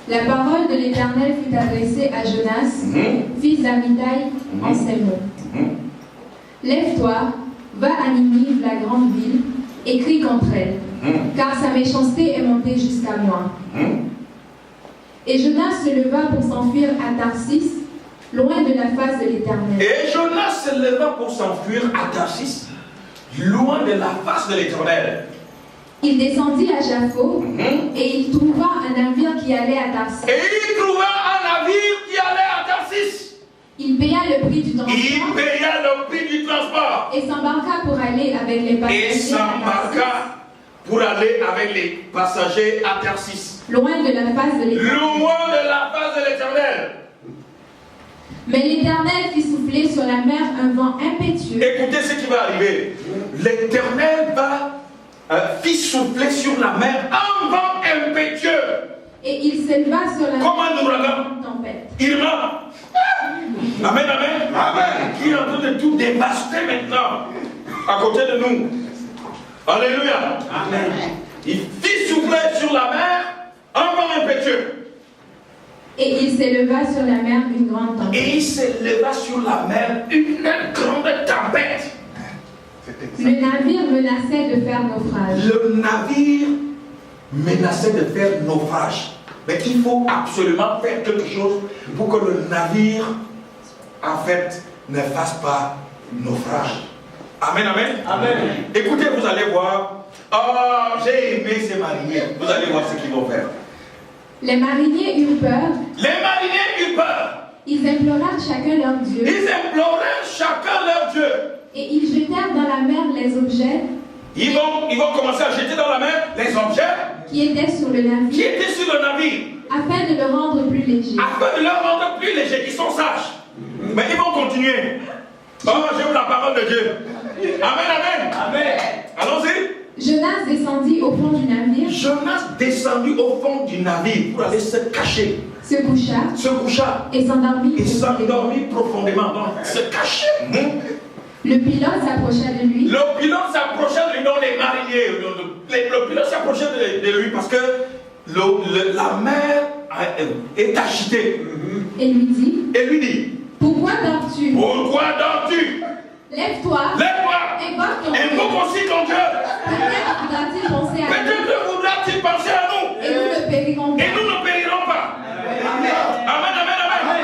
La parole de l'Éternel fut adressée à Jonas, fils d'Amittai, en ces mots. Lève-toi, va à Ninive, la grande ville, et crie contre elle, car sa méchanceté est montée jusqu'à moi. Et Jonas se leva pour s'enfuir à Tarsis, loin de la face de l'Éternel. Et Jonas se leva pour s'enfuir à Tarsis, loin de la face de l'Éternel. Il descendit à Jaffo, et il trouva un navire qui allait à Tarsis. Et il trouva un navire qui allait à Tarsis. Il paya le prix du transport. Il paya le prix du transport. Et s'embarqua pour aller avec les passagers. Et s'embarqua pour aller avec les passagers à Tarsis. Loin de la face de l'Éternel. Loin de la face de l'Éternel. Mais l'Éternel fit souffler sur la mer un vent impétueux. Écoutez ce qui va arriver. L'Éternel fit souffler sur la mer un vent impétueux. Et il s'éleva sur la comme un ouragan. Tempête. Irma. Amen, amen. Amen. Qui est en train de tout dévaster maintenant à côté de nous. Alléluia. Amen. Il fit souffler sur la mer un vent impétueux. Et il s'éleva sur la mer une grande tempête. Et il s'éleva sur la mer une grande tempête. Le navire menaçait de faire naufrage. Le navire menaçait de faire naufrage. Mais il faut absolument faire quelque chose pour que le navire, en fait, ne fasse pas naufrage. Amen, amen. Amen. Écoutez, vous allez voir. Oh, j'ai aimé ces mariniers. Vous allez voir ce qu'ils vont faire. Les mariniers eurent peur. Les mariniers eurent peur. Ils implorèrent chacun leur Dieu. Ils implorèrent chacun leur Dieu. Et ils jetèrent dans la mer les objets. Ils vont commencer à jeter dans la mer les objets qui étaient sur le navire. Afin de le rendre plus léger. Afin de le rendre plus léger. Ils sont sages. Mais ils vont continuer. Oh, j'aime la parole de Dieu. Amen, amen. Amen. Allons-y. Jonas descendit au fond du navire. Jonas descendit au fond du navire pour aller se cacher. Se coucha. Et s'endormit profondément. Donc, se cacher. Le pilote s'approcha de lui. Le pilote s'approcha de lui, non les mariniers. Le pilote s'approcha de lui parce que la mer est agitée. Et lui dit. Pourquoi dors-tu? Lève-toi. Invoque aussi ton Dieu. Peut-être voudra-t-il penser à nous. Et nous ne périrons pas. Amen, amen, amen.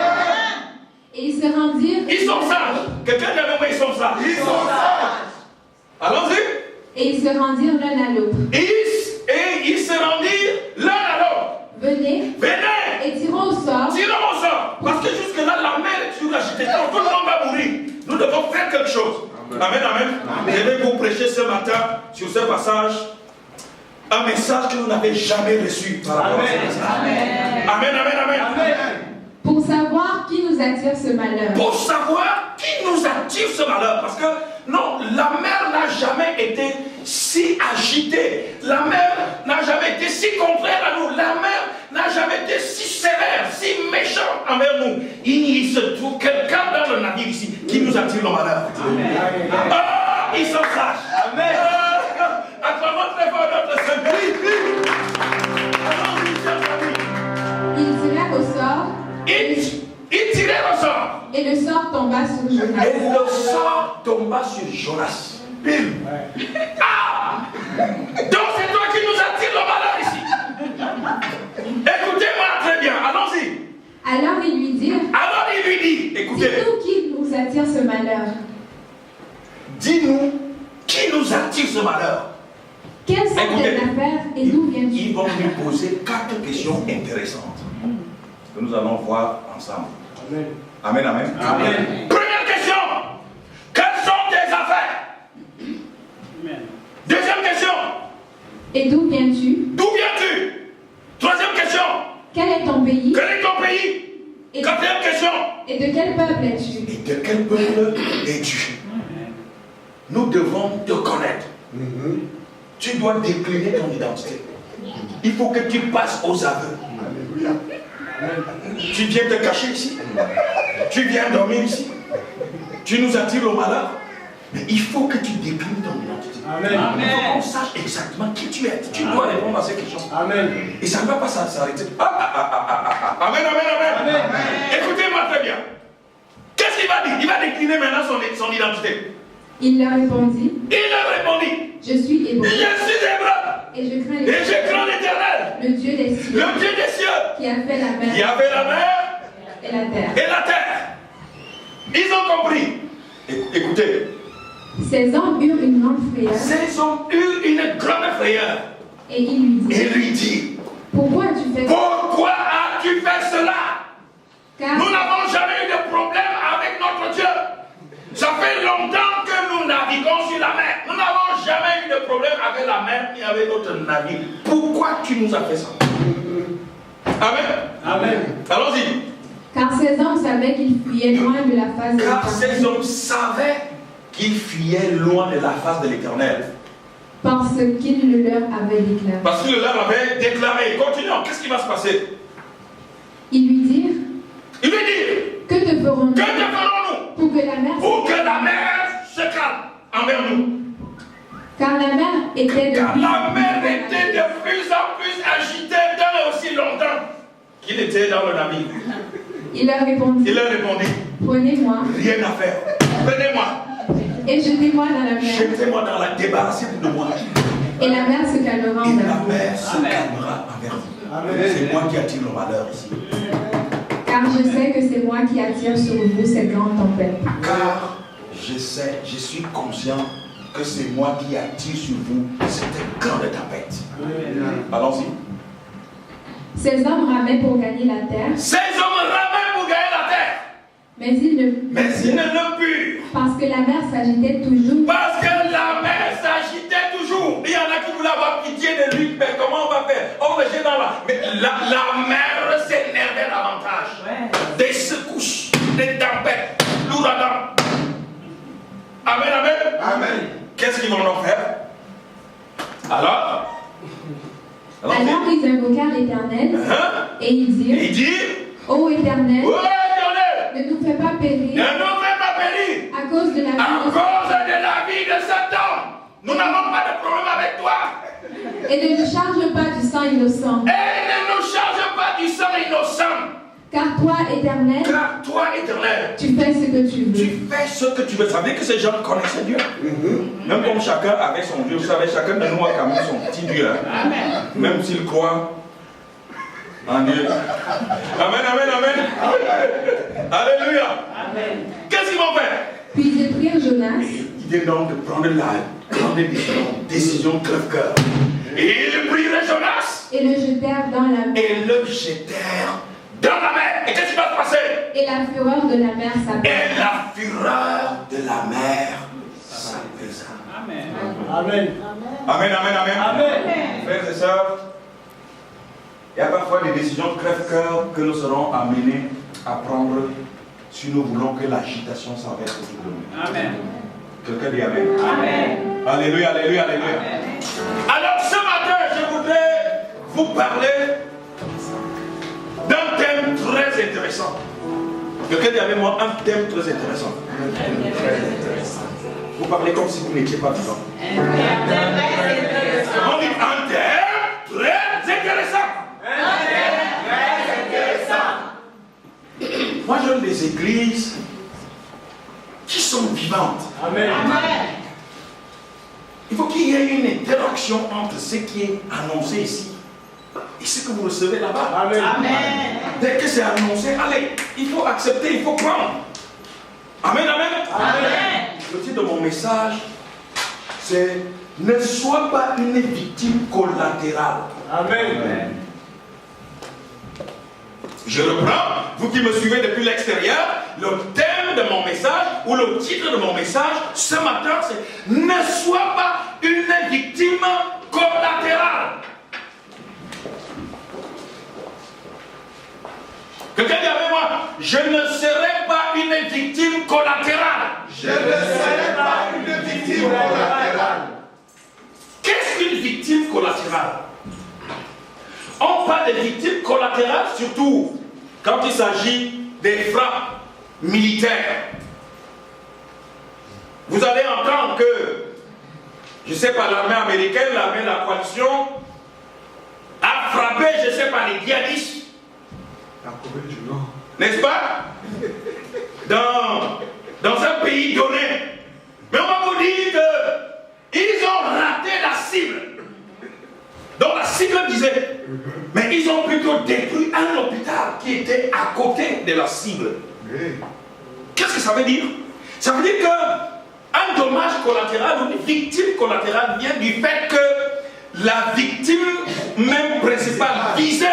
Et ils se rendirent. Ils sont sages. Quelqu'un dit avec moi, ils sont sages. Ils sont sages. Allons-y. Et ils se rendirent l'un à l'autre. Et ils se rendirent l'un à l'autre. Venez. Et tirons au sort. Parce que jusque-là, la mer est sur l'agitation. Tout le monde va mourir. Nous devons faire quelque chose. Amen, amen. Je vais vous prêcher ce matin sur ce passage un message que vous n'avez jamais reçu. Amen, amen, amen. Amen. Pour savoir qui nous attire ce malheur. Parce que non, la mer n'a jamais été si agitée. La mer n'a jamais été si contraire à nous. La mer n'a jamais été si sévère, si méchante envers nous. Il se trouve quelqu'un dans le navire ici qui nous attire le malheur. Amen. Ah, ils sont sages. Amen. Acclamons très fort notre Seigneur. Ils tirèrent au sort. Ils tirèrent au sort. Et le sort tomba sur Jonas. Et le sort tomba sur Jonas. Bim. Ah! Donc c'est toi qui nous attire le malheur ici. Écoutez-moi très bien. Allons-y. Alors il lui dit. Écoutez. Dis-nous qui nous attire ce malheur. Dis-nous qui nous attire ce malheur. Quelles sont tes affaires et d'où viens-tu? Ils vont lui poser 4 questions intéressantes que nous allons voir ensemble. Amen. Amen, amen. Amen. Première question. Quelles sont tes affaires? Amen. Deuxième question. Et d'où viens-tu? Troisième question. Quel est ton pays? Et quatrième question. Et de quel peuple es-tu? Nous devons te connaître. Tu dois décliner ton identité. Il faut que tu passes aux aveux. Alléluia. Tu viens te cacher ici. Tu viens dormir ici. Tu nous attires au malheur. Mais il faut que tu déclines ton identité. Amen. Il faut qu'on sache exactement qui tu es. Tu dois répondre à ces questions. Amen. Et ça ne va pas s'arrêter. Amen, amen, amen. Écoutez-moi très bien. Qu'est-ce qu'il va dire? Il va décliner maintenant son identité. Il leur répondit. Je suis hébreu. Et je crains l'Éternel. Le Dieu des cieux. Qui a fait la mer. Et la terre. Ils ont compris. Écoutez. Ces hommes eurent une grande frayeur. Et il lui dit. Pourquoi as-tu fait cela? Car nous n'avons jamais eu de problème avec notre Dieu. Ça fait longtemps que nous naviguons sur la mer. Nous n'avons jamais eu de problème avec la mer ni avec notre navire. Pourquoi tu nous as fait ça? Amen. Amen. Allons-y. Car ces hommes savaient qu'ils fuyaient loin de la face de l'Éternel. Car ces hommes savaient qu'ils fuyaient loin de la face de l'Éternel. Parce qu'il le leur avait déclaré. Parce qu'il le leur avait déclaré. Continuons. Qu'est-ce qui va se passer? Ils lui dirent. Que te ferons-nous pour que la mer se calme envers nous? Car la mer était de plus en plus agitée dans aussi longtemps qu'il était dans le navire. Il leur répondit. Prenez-moi. Rien à faire. Prenez-moi. Et jetez-moi dans la mer. Jetez-moi dans la débarrassez-vous de moi. Et la mer se calmera envers vous. La mer se calmera envers vous. C'est moi qui attire le malheur ici. Car je sais que c'est moi qui attire sur vous cette grande tempête. Car je suis conscient que c'est moi qui attire sur vous cette grande tempête. Allons-y. Ces hommes ramaient pour gagner la terre. Mais ils ne le purent. Parce que la mer s'agitait toujours. Il y en a qui voulaient avoir pitié de lui. Mais comment on va faire? On va jeter dans la... Mais la mer s'énervait davantage. Des secousses, des tempêtes, l'ouragan. Amen, amen. Amen. Qu'est-ce qu'ils vont en faire? Alors ils invoquèrent l'Éternel. Et ils dirent, Ô Éternel, ne nous fais pas périr. À cause de la vie de Satan. Nous n'avons pas de problème avec toi. Et ne nous charge pas du sang innocent. Car toi, Éternel, tu fais ce que tu veux. Ça veut dire que ces gens connaissaient Dieu. Même comme chacun avait son Dieu. Vous savez, chacun de nous a quand même son petit Dieu. Amen. Même s'il croit en Dieu. Amen, amen, amen. Alléluia. Amen. Qu'est-ce qu'ils vont faire? Puis ils prirent Jonas. Il est donc de prendre la grande décision crève-cœur. Et ils prirent Jonas. Et le jetèrent dans la mer. Et qu'est-ce qui va se passer? Et la fureur de la mer s'apaisa. Amen. Amen. Amen, amen, amen. Frères et sœurs, il y a parfois des décisions crève-cœur que nous serons amenés à prendre si nous voulons que l'agitation s'arrête autour de nous. Amen. Quelqu'un dit Amen. Amen. Alléluia, alléluia, alléluia. Amen. Alors ce matin, je voudrais vous parler d'un thème très intéressant. Quelqu'un dit avec moi un thème très intéressant. Vous parlez comme si vous n'étiez pas vivant. On dit un thème très intéressant. Moi j'aime les églises qui sont vivantes. Amen. Il faut qu'il y ait une interaction entre ce qui est annoncé ici et ce que vous recevez là-bas. Amen. Dès que c'est annoncé, allez, il faut accepter, il faut prendre. Amen, amen. Amen. Le titre de mon message, c'est ne sois pas une victime collatérale. Amen. Je reprends, vous qui me suivez depuis l'extérieur, le thème de mon message, ou le titre de mon message, ce matin, c'est ne sois pas une victime collatérale. Quelqu'un dit avec moi, je ne serai pas une victime collatérale. Je ne serai pas une victime collatérale. Qu'est-ce qu'une victime collatérale? On parle de victimes collatérales surtout quand il s'agit des frappes militaires. Vous allez entendre que, je ne sais pas, l'armée américaine, l'armée de la coalition, a frappé, je ne sais pas, les djihadistes. N'est-ce pas? Dans un pays donné. Mais on va vous dire qu'ils ont raté la cible. Donc la cible disait, mais ils ont plutôt détruit un hôpital qui était à côté de la cible. Qu'est-ce que ça veut dire? Ça veut dire qu'un dommage collatéral ou une victime collatérale vient du fait que la victime même principale visée,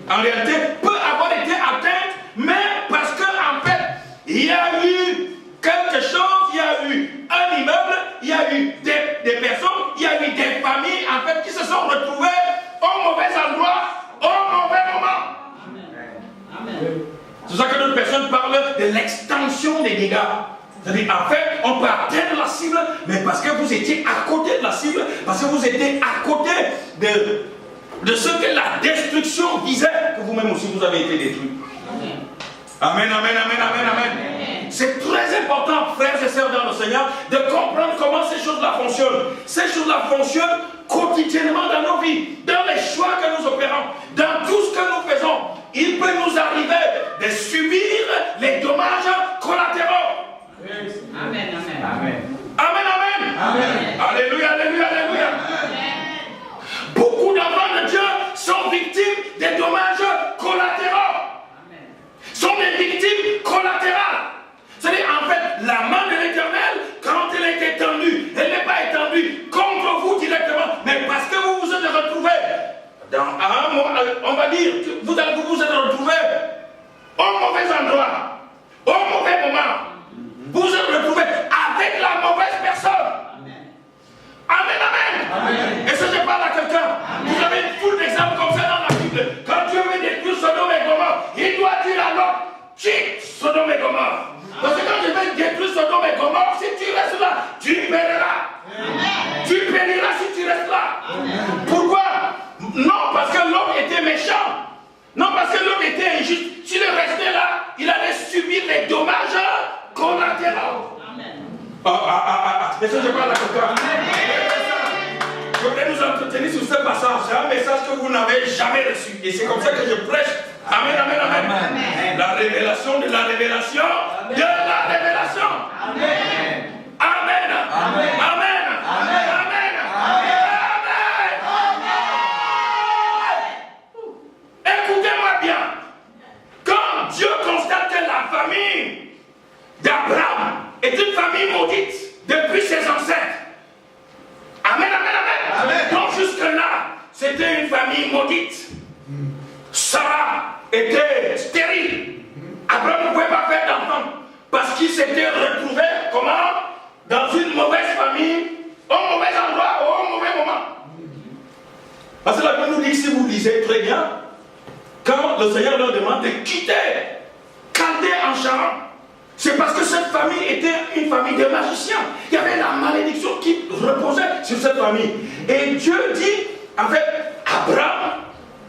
en réalité, peut avoir été atteinte, mais parce qu'en fait, il y a eu quelque chose, il y a eu un immeuble, il y a eu des personnes, il y a eu des familles, en fait, qui se sont retrouvées au mauvais endroit, au mauvais moment. Amen. C'est ça que d'autres personnes parlent de l'extension des dégâts. C'est-à-dire, en fait, on peut atteindre la cible, mais parce que vous étiez à côté de la cible, parce que vous étiez à côté de ce que la destruction visait, que vous-même aussi vous avez été détruit. Amen, amen, amen, amen, amen. C'est très important, frères et sœurs dans le Seigneur, de comprendre comment ces choses-là fonctionnent. Ces choses-là fonctionnent quotidiennement dans nos vies, dans les choix que nous opérons, dans tout ce que nous faisons. Il peut nous arriver de subir les dommages collatéraux. Amen, amen. Amen, amen. Amen. Alléluia, alléluia, alléluia. Beaucoup d'enfants de Dieu sont victimes des dommages collatéraux. Amen. Sont des victimes collatérales. C'est-à-dire, en fait, la main de l'Éternel, quand elle est étendue, elle n'est pas étendue contre vous directement, mais parce que vous vous êtes retrouvés on va dire, vous vous êtes retrouvés au mauvais endroit, au mauvais moment. Vous vous êtes retrouvés avec la mauvaise personne. Amen, amen. Amen. Et ça, je parle à quelqu'un. Vous avez une foule d'exemples comme ça dans la Bible. Quand Dieu veut détruire Sodome et Gomorrhe, il doit dire à l'autre, quitte Sodome et Gomorrhe. Parce que quand je vais détruire Sodome et Gomorrhe, si tu restes là, tu périras. Tu périras si tu restes là. Pourquoi? Non parce que l'homme était méchant. Non parce que l'homme était injuste. S'il restait là, il allait subir les dommages collatéraux. Est-ce que je parle à quelqu'un? Je voudrais nous entretenir sur ce passage. C'est un message que vous n'avez jamais reçu. Et c'est comme ça que je prêche. Amen, amen, amen. Amen. La révélation de la révélation de la révélation. Amen. Amen. Amen. Amen. Amen. Amen. Amen. Écoutez-moi bien. Quand Dieu constate que la famille d'Abraham est une famille maudite depuis ses ancêtres. Amen, amen, amen. Amen. Donc jusque-là, c'était une famille maudite. Sarah était stérile. Abraham ne pouvait pas faire d'enfant parce qu'il s'était retrouvé comment? Dans une mauvaise famille, au mauvais endroit, au mauvais moment. Parce que la Bible nous dit, si vous lisez très bien, quand le Seigneur leur demande de quitter Chaldée en Charan, c'est parce que cette famille était une famille de magiciens. Il y avait la malédiction qui reposait sur cette famille. Et Dieu dit, en fait, Abraham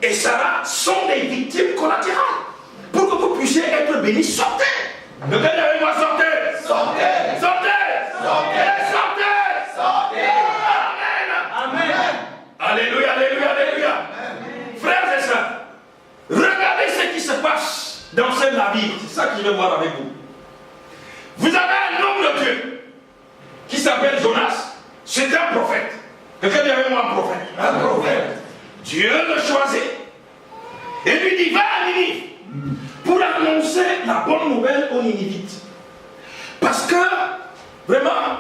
et Sarah sont des victimes collatérales. Pour que vous puissiez être bénis, sortez. Le Père avec moi, sortez. Sortez. Sortez. Sortez. Sortez. Sortez. Amen. Amen. Alléluia, alléluia, alléluia. Frères et sœurs, regardez ce qui se passe dans ce navire. C'est ça que je vais voir avec vous. Vous avez un homme de Dieu qui s'appelle Jonas. C'est un prophète. Quelqu'un dit avec moi un prophète. Un prophète. Dieu le choisit et lui dit, va à Ninive pour annoncer la bonne nouvelle aux Ninivites. Parce que, vraiment,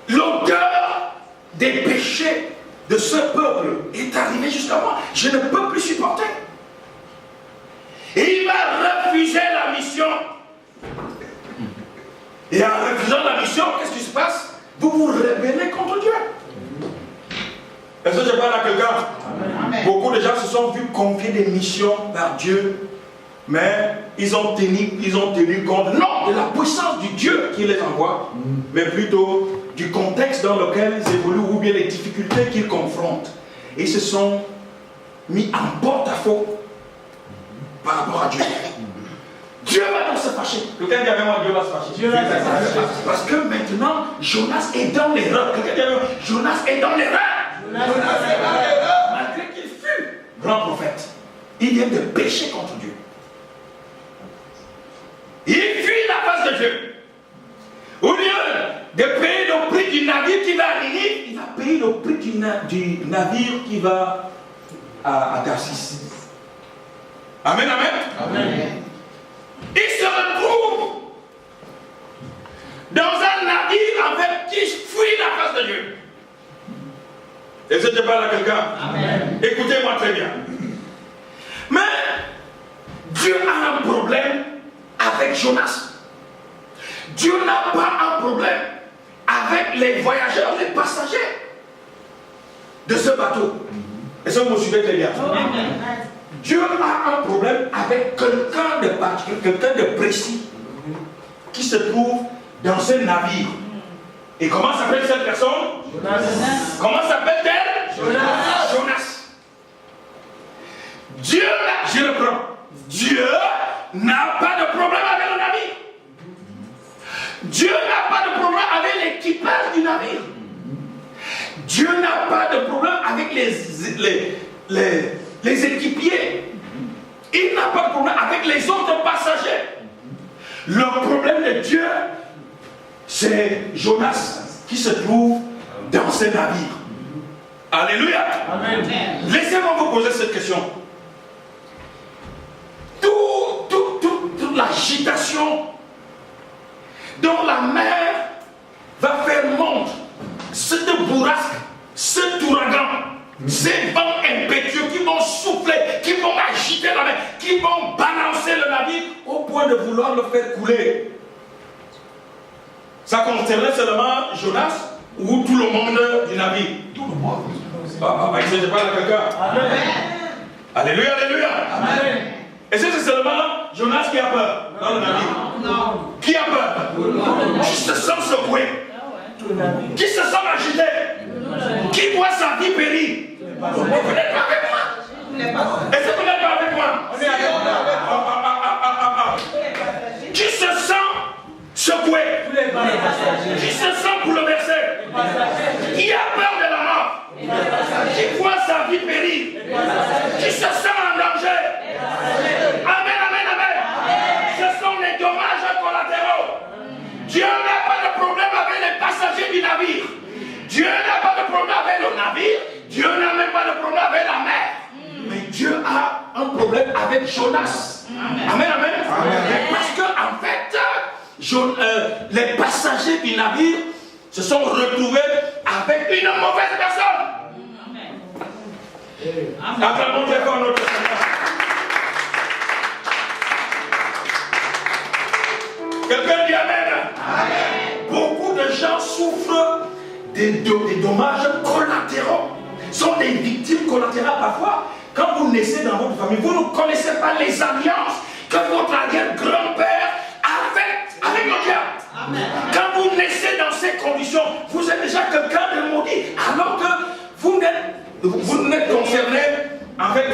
l'odeur des péchés de ce peuple est arrivée jusqu'à moi. Je ne peux plus supporter. Et il va refuser la mission. Et en refusant la mission, qu'est-ce qui se passe? Vous vous rebellez contre Dieu. Est-ce que je parle à quelqu'un? Beaucoup de gens se sont vus confier des missions par Dieu, mais ils ont tenu compte, non de la puissance du Dieu qui les envoie, mais plutôt du contexte dans lequel ils évoluent ou bien les difficultés qu'ils confrontent. Et ils se sont mis en porte-à-faux par rapport à Dieu. Dieu va donc se fâcher. Quelqu'un dit avec moi, Dieu va se fâcher. Dieu va se fâcher. Parce que maintenant, Jonas est dans l'erreur. Quelqu'un dit avec moi, Jonas est dans l'erreur. Malgré qu'il fut grand prophète. il vient de pécher contre Dieu. Il fuit la face de Dieu. Au lieu de payer le prix du navire qui va à Ninive, il va payer le prix du navire qui va à Tarsis. Amen, amen. Amen. Il se retrouve dans un navire en fait qui fuit la face de Dieu. Est-ce que je parle à quelqu'un? Écoutez-moi très bien. Mais Dieu a un problème avec Jonas. Dieu n'a pas un problème avec les voyageurs, les passagers de ce bateau. Est-ce que vous me suivez très bien? Dieu a un problème avec quelqu'un de particulier, quelqu'un de précis qui se trouve dans ce navire. Et comment s'appelle cette personne? Jonas. Comment s'appelle-t-elle? Jonas. Jonas. Dieu, je reprends. Dieu n'a pas de problème avec le navire. Dieu n'a pas de problème avec l'équipage du navire. Dieu n'a pas de problème avec les équipiers. Il n'a pas de problème avec les autres passagers. Le problème de Dieu, c'est Jonas qui se trouve dans ce navire. Alléluia. Amen. Laissez-moi vous poser cette question. Toute l'agitation dont la mer va faire monte, cette bourrasque, cet ouragan, ces vents impétueux qui vont souffler, qui vont agiter la mer, qui vont balancer le navire au point de vouloir le faire couler. Ça concernait seulement Jonas ou tout le monde du navire? Tout le monde. Est-ce que je parle à quelqu'un? Amen. Alléluia, alléluia. Amen. Est-ce que c'est seulement Jonas qui a peur dans le navire? Non. Qui a peur? Qui se sent secoué? Qui se sent agité? Qui voit sa vie périr? Vous n'êtes pas avec moi? Est-ce que vous n'êtes pas avec moi? On est avec moi. Qui se sent secoué? Qui se sent bouleversé? Qui a peur de la mort? Qui voit sa vie périr? Qui se sent en danger? Amen, amen, amen. Ce sont les dommages collatéraux. Dieu n'a pas de problème avec les passagers du navire. Dieu n'a pas de problème avec le navire. Dieu n'a même pas de problème avec la mer. Mais Dieu a un problème avec Jonas. Amen, amen. Parce que en fait, les passagers du navire se sont retrouvés avec une mauvaise personne. Acclamons très fort notre Seigneur. Quelqu'un dit Amen. Amen. Beaucoup de gens souffrent des dommages collatéraux. Sont des victimes collatérales parfois. Quand vous naissez dans votre famille, vous ne connaissez pas les alliances que votre arrière-grand-père a faites avec le diable. Amen. Quand vous naissez dans ces conditions, vous êtes déjà quelqu'un de maudit, alors que vous n'êtes concerné, en fait,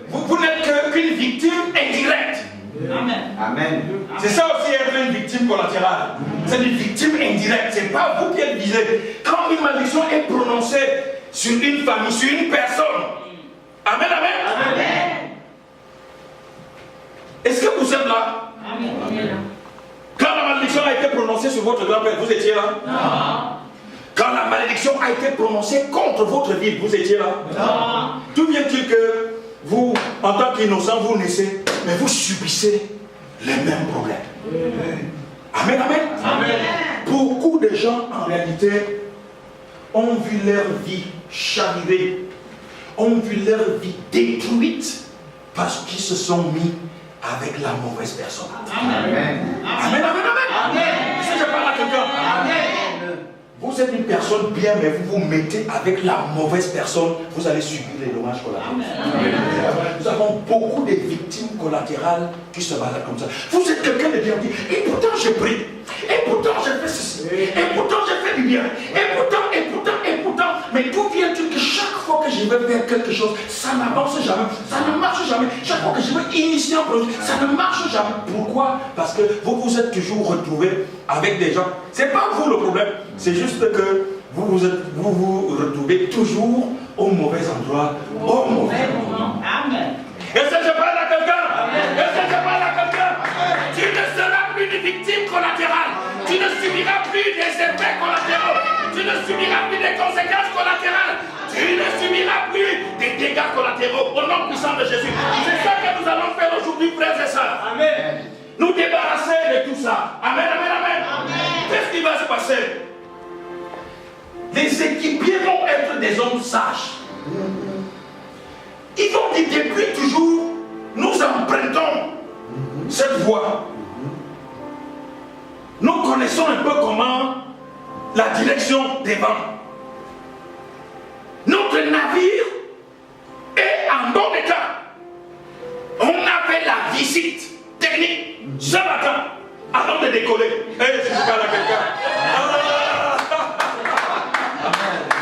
vous n'êtes qu'une victime indirecte. Amen. Amen. C'est ça aussi être une victime collatérale. C'est une victime indirecte. Ce n'est pas vous qui êtes visé. Quand une malédiction est prononcée sur une famille, sur une personne. Amen, amen. Amen. Est-ce que vous êtes là? Amen. Quand la malédiction a été prononcée sur votre grand-père, vous étiez là? Non. Quand la malédiction a été prononcée contre votre vie, vous étiez là? Non. D'où vient-il que vous, en tant qu'innocent, vous naissez, mais vous subissez les mêmes problèmes? Amen, amen. Amen. Beaucoup de gens, en réalité, ont vu leur vie chavirée, ont vu leur vie détruite parce qu'ils se sont mis avec la mauvaise personne. Amen. Amen, amen, amen. Amen. Si je parle à quelqu'un, amen. Vous êtes une personne bien, mais vous vous mettez avec la mauvaise personne, vous allez subir les dommages collatéraux. Nous avons beaucoup de victimes collatérales qui se baladent comme ça. Vous êtes quelqu'un de bien dit, et pourtant je prie, et pourtant je fais ceci, et pourtant je fais du bien, et pourtant, mais d'où vient-il que chaque fois que je veux faire quelque chose, ça n'avance jamais, ça ne marche jamais. Chaque fois que je veux initier un projet, ça ne marche jamais. Pourquoi? Parce que vous vous êtes toujours retrouvés avec des gens. C'est pas vous le problème, c'est juste que vous vous retrouvez toujours au mauvais endroit, au mauvais moment. Amen. Et ça, plus victime collatérale. Tu ne subiras plus des effets collatéraux. Tu ne subiras plus des conséquences collatérales. Tu ne subiras plus des dégâts collatéraux au nom puissant de Jésus. C'est ça que nous allons faire aujourd'hui, frères et sœurs. Amen. Nous débarrasser de tout ça. Amen, amen, amen. Qu'est-ce qui va se passer? Les équipiers vont être des hommes sages. Ils vont dire depuis toujours, nous empruntons cette voie. Nous connaissons un peu comment la direction des vents. Notre navire est en bon état. On a fait la visite technique ce matin avant de décoller. Et si je parle à quelqu'un.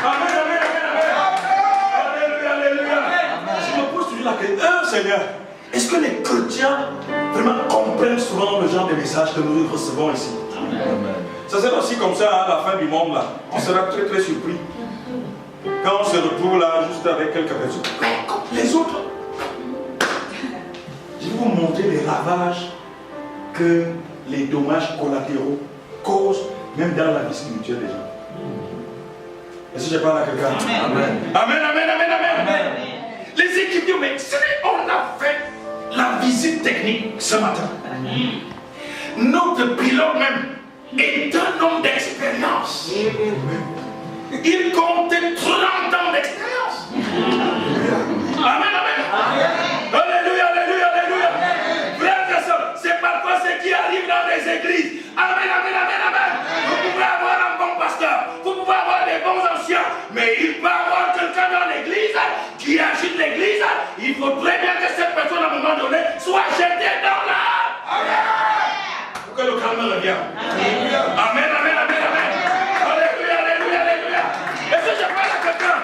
Amen, amen, amen, amen. Alléluia, alléluia. Je me pose toujours la question, Seigneur, est-ce que les chrétiens vraiment comprennent souvent le genre de message que nous recevons ici? Amen. Ça sera aussi comme ça à la fin du monde là. On sera très très surpris quand on se retrouve là juste avec quelques personnes. Mais comme les autres, je vais vous montrer les ravages que les dommages collatéraux causent même dans la vie spirituelle des gens. Est-ce que je parle à quelqu'un? Amen. Amen, amen, amen, amen, amen. Les équipiers, mais on a fait la visite technique ce matin. Notre pilote même est un homme d'expérience. Il compte 30 ans d'expérience. Amen, amen. Alléluia, alléluia, alléluia. Frères et sœurs, c'est parfois ce qui arrive dans les églises. Amen, amen, amen, amen. Vous pouvez avoir un bon pasteur, vous pouvez avoir des bons anciens, mais il peut y avoir quelqu'un dans l'église qui agite l'église. Il faudrait bien que cette personne, à un moment donné, soit jetée dans la... Amen. Pour que le calme revienne. Amen, amen, amen, amen. Alléluia, alléluia, alléluia. Est-ce que je parle à quelqu'un?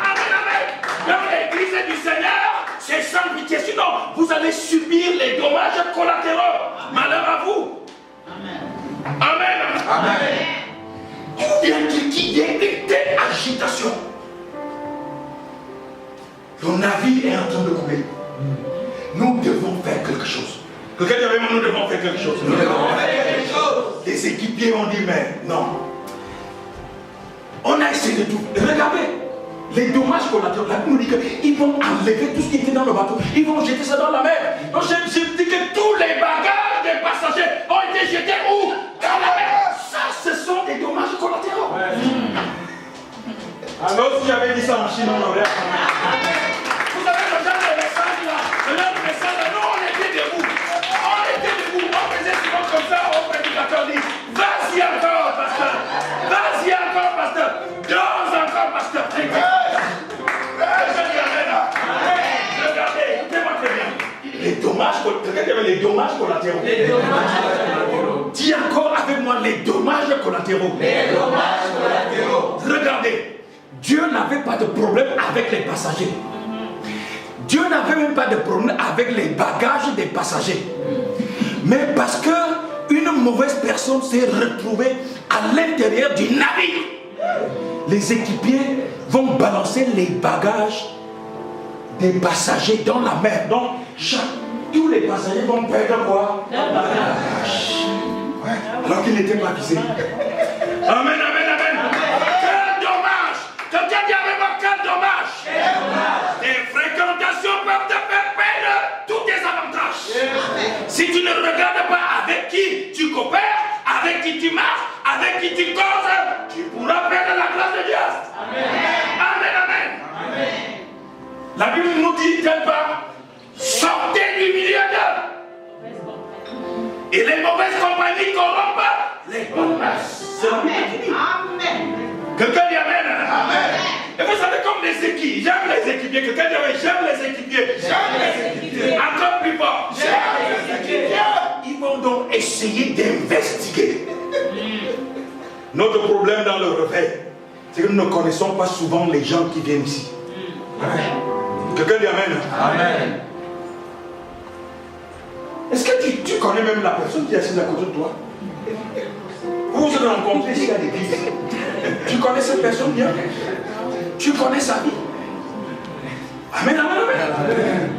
Amen, amen. Dans l'église du Seigneur, c'est sans pitié. Sinon, vous allez subir les dommages collatéraux. Malheur à vous. Amen. Amen. Amen. Il y a qui détecte agitation. Le navire est en train de couler. Nous devons faire quelque chose. Quelqu'un dit vraiment, nous devons faire quelque chose. Nous devons faire quelque chose. Les équipiers ont dit, mais non. On a essayé de tout. Regardez, les dommages collatéraux, la Bible nous dit qu'ils vont enlever tout ce qui était dans le bateau. Ils vont jeter ça dans la mer. Donc je dis que tous les bagages des passagers ont été jetés où? Dans la mer. Ça, ce sont des dommages collatéraux. Alors si j'avais dit ça en Chine, on aurait... Vous savez, le genre de message là, le genre de message là, nous on était debout. On était debout. On faisait souvent comme ça au prédicateur dit, vas-y encore, pasteur. Vas-y encore, pasteur. Dose encore, pasteur. Regardez, écoutez-moi très bien. Les dommages, regardez les dommages collatéraux. Les dommages collatéraux. Dis encore avec moi les dommages collatéraux. Les dommages collatéraux. Regardez. Dieu n'avait pas de problème avec les passagers. Dieu n'avait même pas de problème avec les bagages des passagers. Mais parce qu'une mauvaise personne s'est retrouvée à l'intérieur du navire, les équipiers vont balancer les bagages des passagers dans la mer. Donc, tous les passagers vont perdre quoi? Le bagage. Alors qu'ils n'étaient pas visés. Amen, amen, amen. Quelqu'un dit avec moi, quel dommage! Les fréquentations peuvent te faire perdre tous tes avantages. Si tu ne regardes pas avec qui tu coopères, avec qui tu marches, avec qui tu causes, tu pourras perdre la grâce de Dieu. Amen. Amen, amen. Amen. La Bible nous dit, tel pas, sortez du milieu d'eux. Et les mauvaises compagnies corrompent les bonnes mœurs. C'est la Bible qui dit. Amen. Quelqu'un dit amen. Amen. Et vous savez comme les équipes, j'aime les équipiers. Quelqu'un dit j'aime les équipiers. J'aime les équipiers. Encore plus fort. J'aime les équipiers. Ils vont donc essayer d'investiguer. Notre problème dans le réveil, c'est que nous ne connaissons pas souvent les gens qui viennent ici. Amen. Quelqu'un dit amen. Amen. Est-ce que tu connais même la personne qui est assise à côté de toi? Vous vous rencontrez ici à l'église. Tu connais cette personne bien? Tu connais sa vie? Amen, amen, amen.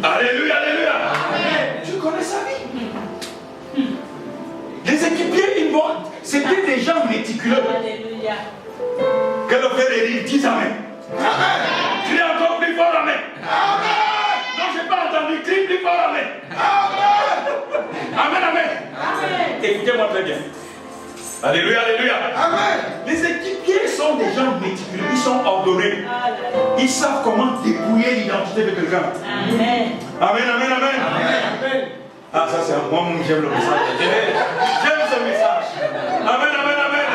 Alléluia, alléluia. Amen. Tu connais sa vie? Les équipiers, c'était des gens méticuleux. Alléluia. Que le frère Eric dise Amen. Amen. Crie encore plus fort Amen. Amen. Non, je n'ai pas entendu. Crie plus fort Amen. Amen. Amen, Amen. Écoutez-moi très bien. Alléluia, Alléluia. Amen. Les équipiers sont des gens méticuleux. Ils sont ordonnés. Ils savent comment dépouiller l'identité de quelqu'un. Amen. Amen, Amen, Amen. Amen. Ah, ça c'est moi, j'aime le message. J'aime ce message. Amen, Amen, Amen.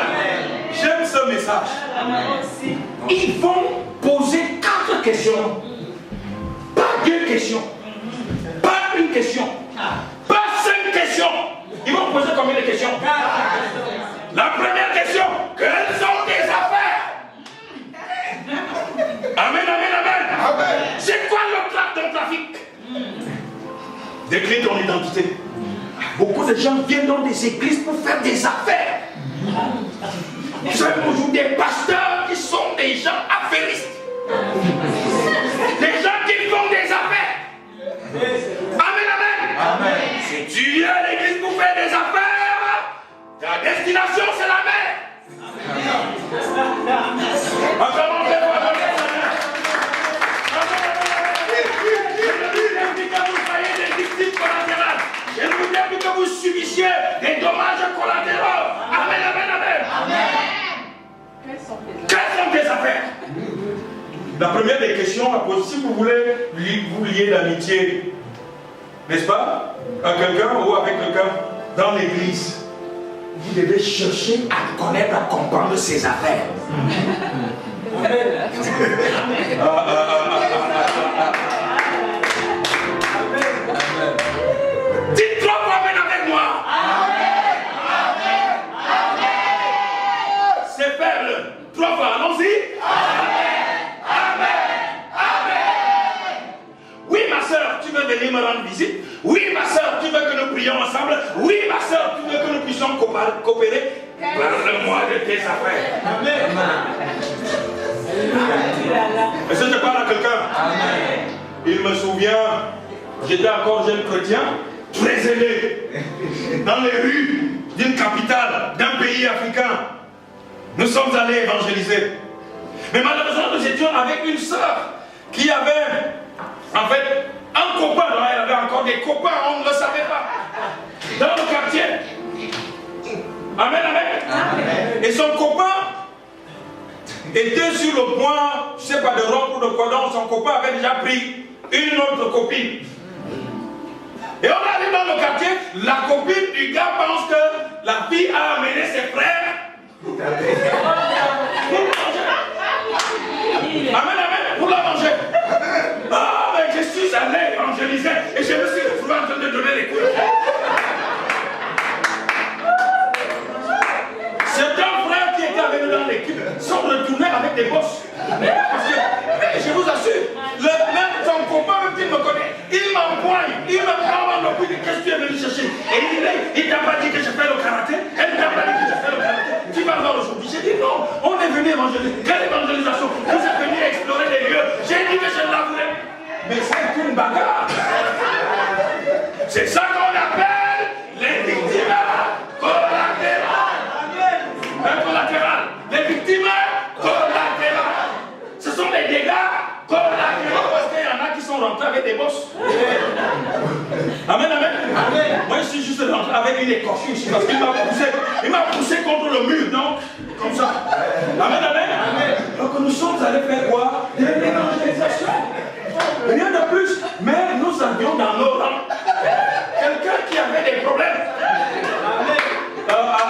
J'aime ce message. Ils vont poser 4 questions. Pas 2 questions. Pas une question. Pas 5 questions. Ils vont poser combien de questions? La première question, quelles sont tes affaires? Amen, Amen, Amen. Amen. C'est quoi le trafic? Décris ton identité. Beaucoup de gens viennent dans des églises pour faire des affaires. Vous avez aujourd'hui des pasteurs qui sont des gens affairistes. Des gens qui font des affaires. Amen, Amen. Amen. Si tu viens à l'église pour faire des affaires, ta destination c'est la mer. Je ne vous dis plus que vous subissiez des dommages collatéraux. Amen, Amen, Amen. Quelles sont tes affaires? La première des questions à poser, si vous voulez vous lier d'amitié, n'est-ce pas, à quelqu'un ou avec quelqu'un dans l'église, vous devez chercher à connaître, à comprendre ses affaires. Dites 3 fois Amen avec moi. C'est faible. 3 fois, allons-y. Oui, ma soeur, tu veux venir me rendre visite? Oui, ma soeur, tu veux que nous prions ensemble? Oui, ma soeur, tu veux que nous puissions coopérer? Parle-moi de tes affaires. Amen. Est-ce que je parle à quelqu'un? Il me souvient, j'étais encore jeune chrétien, très aimé, dans les rues d'une capitale, d'un pays africain. Nous sommes allés évangéliser. Mais malheureusement, nous étions avec une sœur qui avait, en fait, un copain. Elle avait encore des copains, on ne le savait pas. Dans le quartier. Amen, amen. Et son copain était sur le point, je ne sais pas, de rompre ou de quoi. Donc son copain avait déjà pris une autre copine. Et on arrive dans le quartier, la copine du gars pense que la fille a amené ses frères pour manger. Amen, amen, pour la manger. Ah, mais je suis allé évangéliser et je me suis retrouvé en train de donner les coups. C'est un frère qui était avec nous dans l'équipe, sont retournés avec des bosses. Parce que, je vous assure, même son copain, même s'il me connaît, il m'empoigne, il me prend dans le cou, qu'est-ce que tu es venu chercher? Et il t'a pas dit que je fais le karaté, elle t'a pas dit que je fais le karaté. Tu vas voir aujourd'hui. J'ai dit non, on est venu évangéliser. Quelle évangélisation? Vous êtes venu explorer les lieux. J'ai dit que je l'avouerai. Mais c'est une bagarre. C'est ça qu'on appelle les victimes collatérales. Les victimes collatérales. Ce sont les dégâts collatéraux parce qu'il y en a qui sont rentrés avec des bosses. Amen, amen. Moi, je suis juste rentré avec une écorchure ici parce qu'il m'a poussé. Il m'a poussé contre le mur, non? Comme ça. Amen, amen. Donc nous sommes allés faire quoi? De l'évangélisation. Rien de plus. Mais nous avions dans nos rangs quelqu'un qui avait des problèmes. Amen.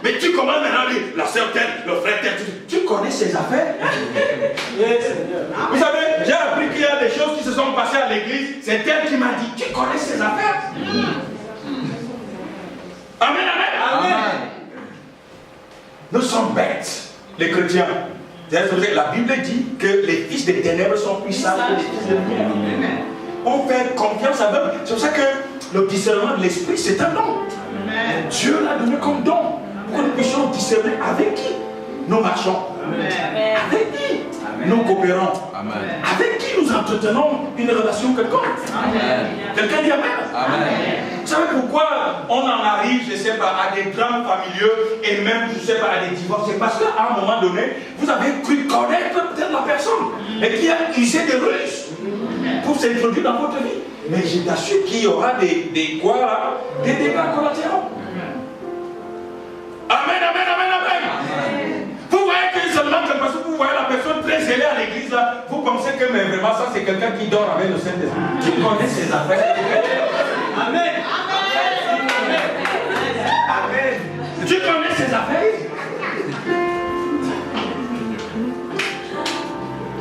Mais tu commences maintenant la sœur telle, le frère tel, tu connais ses affaires? Vous savez, j'ai appris qu'il y a des choses qui se sont passées à l'église, c'est elle qui m'a dit, tu connais ses affaires? Amen, amen. Amen. Nous sommes bêtes, les chrétiens. La Bible dit que les fils des ténèbres sont puissants que les fils de lumière. on fait confiance à eux. C'est pour ça que le discernement de l'esprit, c'est un don. Amen. Dieu l'a donné comme don pour que nous puissions discerner avec qui nous marchons, avec qui nous coopérons, avec qui nous entretenons une relation quelconque. Quelqu'un dit Amen. Vous savez pourquoi on en arrive, je ne sais pas, à des drames familiaux et même, je ne sais pas, à des divorces? C'est parce qu'à un moment donné, vous avez cru connaître peut-être la personne et qui a usé des ruses pour s'introduire dans votre vie. Mais je t'assure qu'il y aura des dégâts collatéraux. Amen, amen, amen, amen. Vous voyez que seulement que parce que vous voyez la personne très zélée à l'église, là, vous pensez que mais vraiment ça c'est quelqu'un qui dort avec le Saint-Esprit. Tu connais ses affaires. Amen. Amen. Tu connais ses affaires.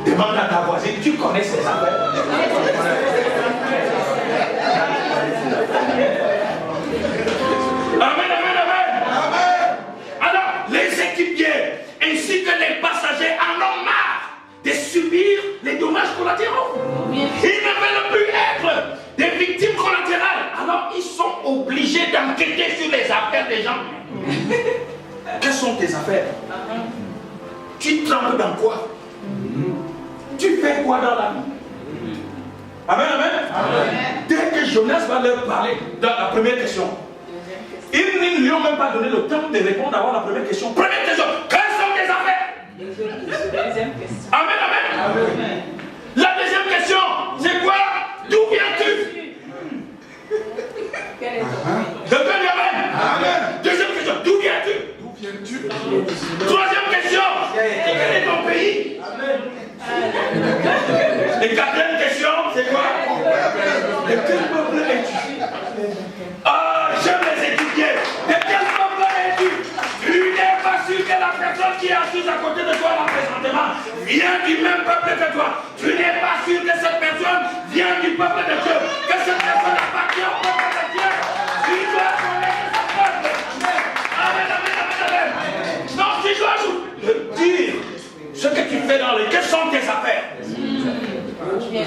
Demande à ta voisine, tu connais ses affaires. Amen, amen, amen. Amen. Alors, les équipiers ainsi que les passagers en ont marre de subir les dommages collatéraux. Ils ne veulent plus être des victimes collatérales. Alors, ils sont obligés d'enquêter sur les affaires des gens. Quelles sont tes affaires? Tu trembles dans quoi? Tu fais quoi dans la vie? Amen, amen. Amen. Dès que Jonas va leur parler dans la première question, ils ne lui ont même pas donné le temps de répondre à la première question. Première question, quelles sont tes affaires? Deuxième question. Amen, amen. Amen. La deuxième question, c'est quoi? D'où viens-tu? Quel est ton pays? Quelqu'un dit amen. Amen. Deuxième question, d'où viens-tu? D'où viens-tu? Troisième question, quel est ton pays? Et quatrième question, c'est quoi? De quel peuple es-tu? Ah, j'aime les étudier. De quel peuple es-tu? Tu n'es pas sûr que la personne qui est assise à côté de toi là présentement vient du même peuple que toi. Tu n'es pas sûr que cette personne vient du peuple de Dieu. Que cette personne appartient au peuple de Dieu. Tu dois connaître ce peuple. Amen, amen, amen, amen. Non, tu dois nous dire ce que tu fais dans les... Quelles sont tes affaires?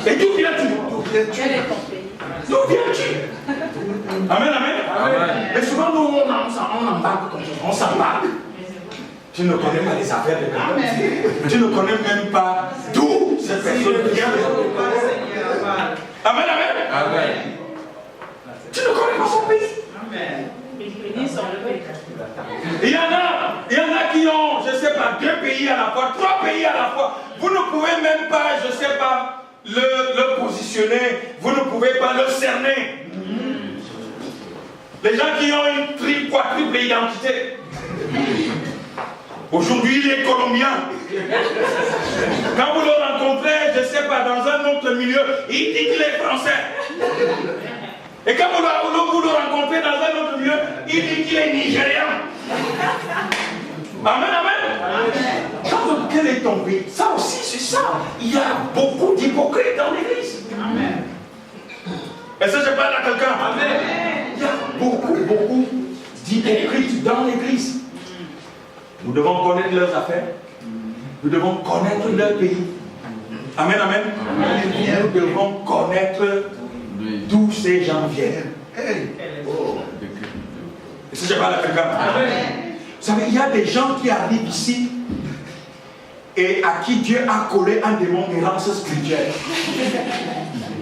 Et d'où viens-tu? Quel est ton pays? D'où viens-tu? Amen, amen. Amen. Mais souvent, nous, on embarque comme ça. On s'embarque. Tu ne connais pas les affaires de quelqu'un. Tu ne connais même pas d'où cette personne vient. Amen, amen. Amen. Tu ne connais pas son pays. Amen. Il y en a qui ont, je ne sais pas, 2 pays à la fois, 3 pays à la fois. Vous ne pouvez même pas, je ne sais pas, le positionner. Vous ne pouvez pas le cerner. Les gens qui ont une quadruple identité. Aujourd'hui, les Colombiens. Quand vous le rencontrez, je ne sais pas, dans un autre milieu, il dit qu'il est français. Et quand vous le rencontrez dans un autre milieu, il dit qu'il est nigérian. Amen, amen. Quel est ton pays? Ça aussi, c'est ça. Il y a beaucoup d'hypocrites dans l'église. Amen. Est-ce que je parle à quelqu'un? Amen. Il y a beaucoup d'hypocrites dans l'église. Nous devons connaître leurs affaires. Nous devons connaître leur pays. Amen, amen. Amen. Nous devons connaître d'où ces gens viennent. Est-ce que je parle à quelqu'un? Amen. Vous savez, il y a des gens qui arrivent ici et à qui Dieu a collé un démon d'errance spirituelle.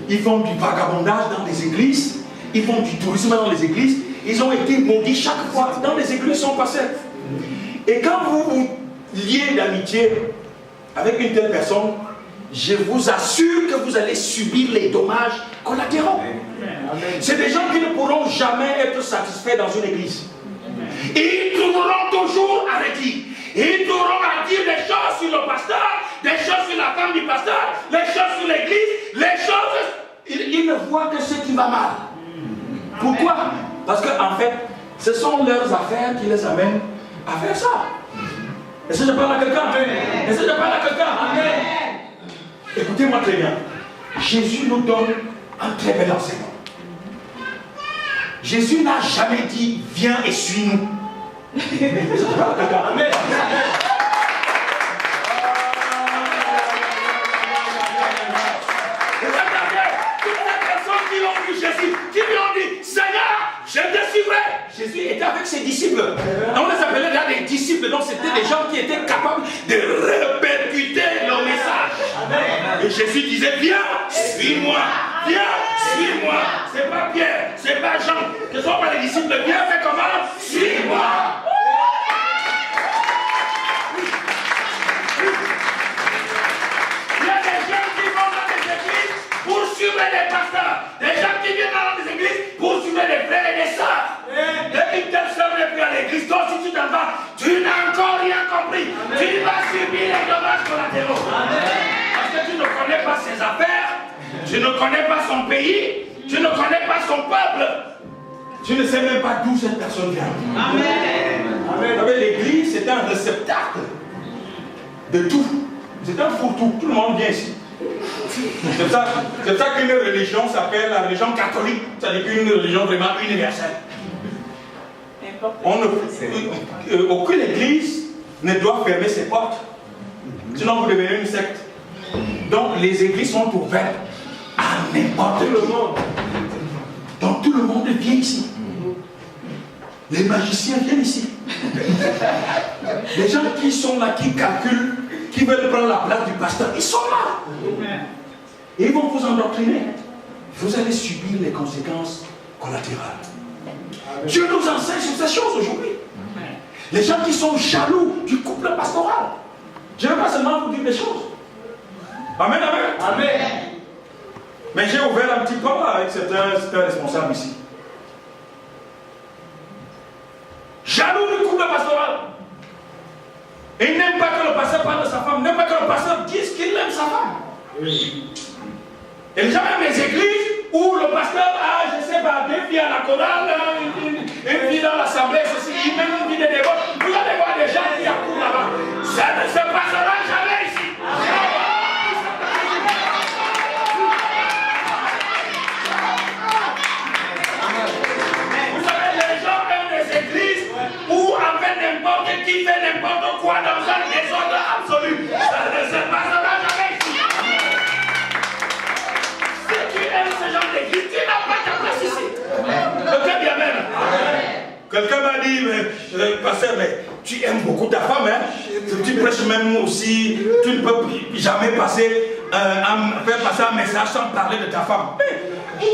Ils font du vagabondage dans les églises, ils font du tourisme dans les églises, ils ont été maudits chaque fois dans les églises sont passés. Et quand vous vous liez d'amitié avec une telle personne, je vous assure que vous allez subir les dommages collatéraux. C'est des gens qui ne pourront jamais être satisfaits dans une église. Ils trouveront toujours à redire. Ils trouveront à dire des choses sur le pasteur, des choses sur la femme du pasteur, des choses sur l'église, les choses. Ils ne voient que ce qui va mal. Pourquoi? Parce qu'en fait, ce sont leurs affaires qui les amènent à faire ça. Est-ce que je parle à quelqu'un? Est-ce que je parle à quelqu'un? Amen. Écoutez-moi très bien. Jésus nous donne un très bel enseignement. Jésus n'a jamais dit viens et suis-nous. Est-ce que je parle à quelqu'un? Amen. Toute cette disciples qui lui ont dit, Seigneur, je te suivrai. Jésus était avec ses disciples. On les appelait là des disciples, donc c'était des gens qui étaient capables de répercuter leur message. Et Jésus disait, viens, suis-moi. Viens, suis-moi. C'est pas Pierre, c'est pas Jean. Ce ne sont pas les disciples. Viens, fais comment? Suis-moi. Il y a des gens qui vont dans les églises pour suivre les pasteurs. Des gens qui viennent dans les églises pour suivre les frères et les sœurs. Dès qu'une telle sœur n'est plus à l'église, toi si tu t'en vas, tu n'as encore rien compris. Tu vas subir les dommages collatéraux. Parce que tu ne connais pas ses affaires, tu ne connais pas son pays, tu ne connais pas son peuple. Tu ne sais même pas d'où cette personne vient. Amen. L'église, c'est un réceptacle de tout. C'est un fourre-tout. Tout le monde vient ici. C'est ça qu'une religion s'appelle la religion catholique. C'est-à-dire qu'une religion vraiment universelle. Aucune église ne doit fermer ses portes. Sinon, vous devenez une secte. Donc, les églises sont ouvertes à n'importe qui. Donc, tout le monde vient ici. Les magiciens viennent ici. Les gens qui sont là, qui calculent, qui veulent prendre la place du pasteur, ils sont là. Et ils vont vous endoctriner. Vous allez subir les conséquences collatérales. Dieu nous enseigne sur ces choses aujourd'hui. Les gens qui sont jaloux du couple pastoral. Je ne veux pas seulement vous dire des choses. Amen, amen. Amen. Mais j'ai ouvert un petit combat avec certains responsables ici. Jaloux du couple pastoral. Et il n'aime pas que le pasteur parle de sa femme, n'aime pas que le pasteur dise qu'il aime sa femme. Et les gens aiment les églises où le pasteur a, je ne sais pas, 2 filles à la chorale, une fille dans l'assemblée, ceci, même une fille de dévote. Vous allez voir des gens qui accourent là-bas. Ça ne se passera jamais ici. Vous savez, les gens aiment les églises où en fait n'importe qui fait n'importe quoi dans un désordre absolu. Ça ne se passera jamais ici. Si tu aimes ce genre d'église, tu n'as pas ta place ici. Quelqu'un dit amen. Quelqu'un m'a dit, pasteur, mais tu aimes beaucoup ta femme, hein? Tu prêches même aussi, tu ne peux jamais faire passer un message sans parler de ta femme.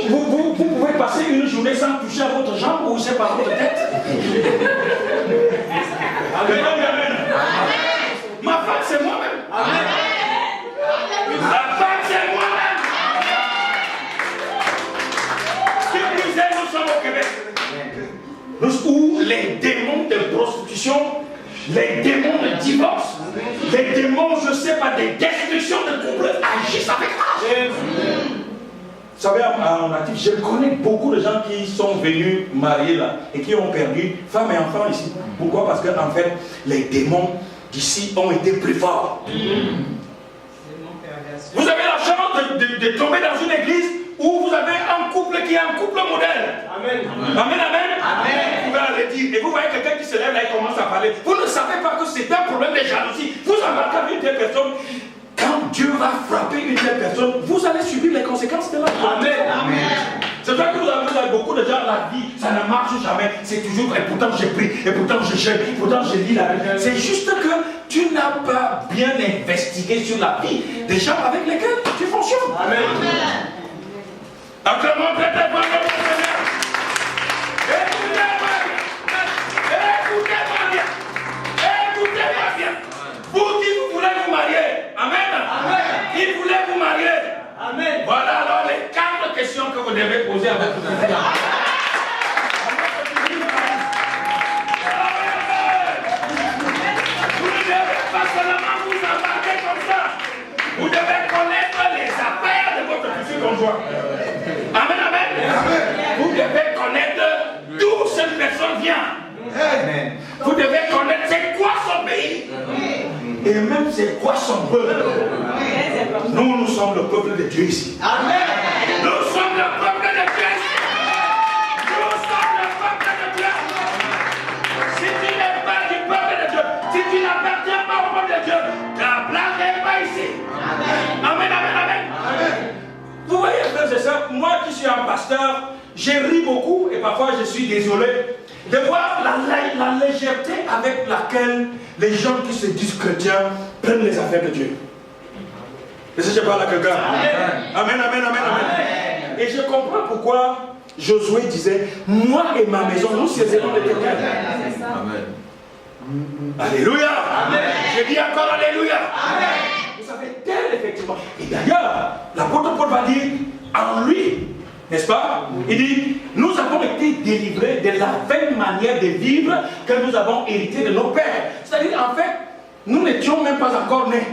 Vous pouvez passer une journée sans toucher à votre jambe ou c'est pas votre tête. Amen. Ma femme, c'est moi-même. Ma femme, c'est moi-même. Si vous êtes, nous sommes au Québec. Où les démons de prostitution, les démons de divorce, les démons, je ne sais pas, des destructions de couple agissent avec âge. Vous savez, en actif, je connais beaucoup de gens qui sont venus mariés là et qui ont perdu femmes et enfants ici. Pourquoi? Parce qu'en fait, les démons d'ici ont été plus forts. Vous avez la chance de tomber dans une église où vous avez un couple qui est un couple modèle. Amen. Amen, amen. Vous pouvez aller dire. Et vous voyez quelqu'un qui se lève là et commence à parler. Vous ne savez pas que c'est un problème de jalousie. Vous embarquez avec une telle personne. Quand Dieu va frapper une telle personne, vous allez subir les conséquences de la vie. Amen. C'est vrai que vous avez beaucoup de gens, la vie, ça ne marche jamais. C'est toujours, et pourtant j'ai pris, et pourtant je jeûne, et pourtant je lis la Bible. C'est juste que tu n'as pas bien investigué sur la vie des gens avec lesquels tu fonctionnes. Amen. Acclamons très très fort notre Seigneur. Écoutez-moi bien. Écoutez-moi bien. Écoutez-moi bien. Vous qui vous voulez vous marier. Amen. Qui voulez vous marier. Amen. Voilà alors les 4 questions que vous devez poser à votre vie. Vous ne devez pas seulement vous embarquer comme ça. Vous devez connaître les affaires de votre futur conjoint. Amen, amen. Vous devez connaître d'où cette personne vient. Amen. Vous devez connaître c'est quoi son pays. Et même c'est quoi son peuple. Nous sommes le peuple de Dieu ici. Amen. Nous sommes le peuple de Dieu ici. Nous sommes le peuple de Dieu. Si tu n'es pas du peuple de Dieu, si tu n'appartiens pas au peuple de Dieu, ta place n'est pas ici. Amen, amen, amen. Vous voyez, frères et sœurs, moi qui suis un pasteur, j'ai ri beaucoup et parfois je suis désolé de voir la légèreté avec laquelle les gens qui se disent chrétiens prennent les affaires de Dieu. Est-ce que je parle à quelqu'un? Amen, amen, amen, amen. Et je comprends pourquoi Josué disait, moi et ma maison, nous servirons l'Éternel. Amen. Alléluia. Amen. Je dis encore Alléluia. Amen. Vous savez, tel effectivement. Et d'ailleurs, l'apôtre Paul va dire, en lui, n'est-ce pas? Il dit, nous avons été délivrés de la vaine manière de vivre que nous avons hérité de nos pères. C'est-à-dire, en fait, nous n'étions même pas encore nés.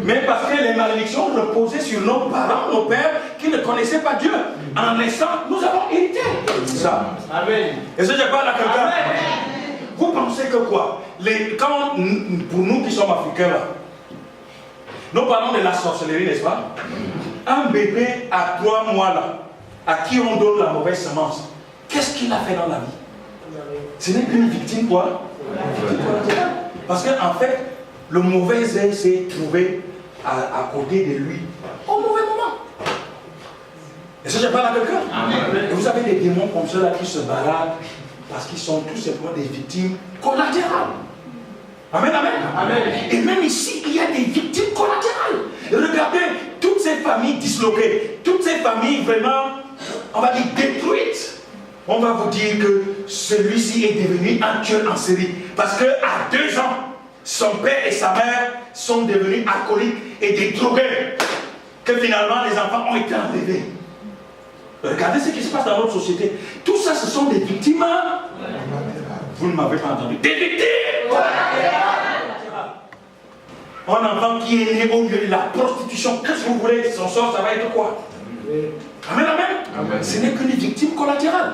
Mais parce que les malédictions reposaient sur nos parents, nos pères, qui ne connaissaient pas Dieu. En naissant, nous avons hérité. C'est ça. Amen. Est-ce que je parle à quelqu'un? Vous pensez que quoi? Pour nous qui sommes africains là, nous parlons de la sorcellerie, n'est-ce pas? Un bébé à 3 mois là, à qui on donne la mauvaise semence, qu'est-ce qu'il a fait dans la vie? Ce n'est qu'une victime quoi? Parce qu'en fait, le mauvais œil s'est trouvé à côté de lui au mauvais moment. Est-ce que je parle à quelqu'un? Et vous avez des démons comme ceux-là qui se baladent parce qu'ils sont tout simplement des victimes collatérales. Amen, amen, amen. Et même ici, il y a des victimes collatérales. Regardez toutes ces familles disloquées, toutes ces familles vraiment, on va dire, détruites. On va vous dire que celui-ci est devenu un tueur en série. Parce qu'à 2 ans, son père et sa mère sont devenus alcooliques et des drogués. Que finalement, les enfants ont été enlevés. Regardez ce qui se passe dans notre société. Tout ça, ce sont des victimes. Vous ne m'avez pas entendu. Des victimes collatérales. Un enfant qui est né au milieu de la prostitution, qu'est-ce que vous voulez? Son sort, ça va être quoi? Amen, amen. Amen. Ce n'est qu'une victime collatérale.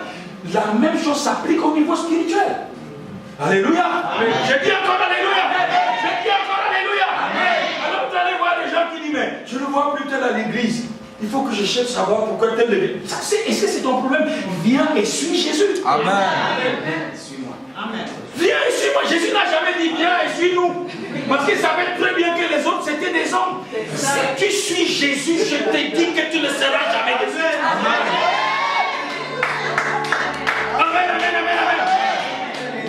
La même chose s'applique au niveau spirituel. Alléluia. Amen. Je dis encore Alléluia. Amen. Je dis encore Alléluia. Amen. Alors vous allez voir des gens qui disent, mais je ne vois plus tel à l'église. Il faut que je cherche à savoir pourquoi tel l'église. Est-ce que c'est ton problème? Viens et suis Jésus. Amen. Amen. Suis-moi. Amen. Viens et suis-moi. Jésus n'a jamais dit viens et suis-nous. Parce qu'il savait très bien que les autres c'était des hommes. Si tu suis Jésus, je te dis que tu ne seras jamais déçu. Amen. Amen, amen, amen, amen.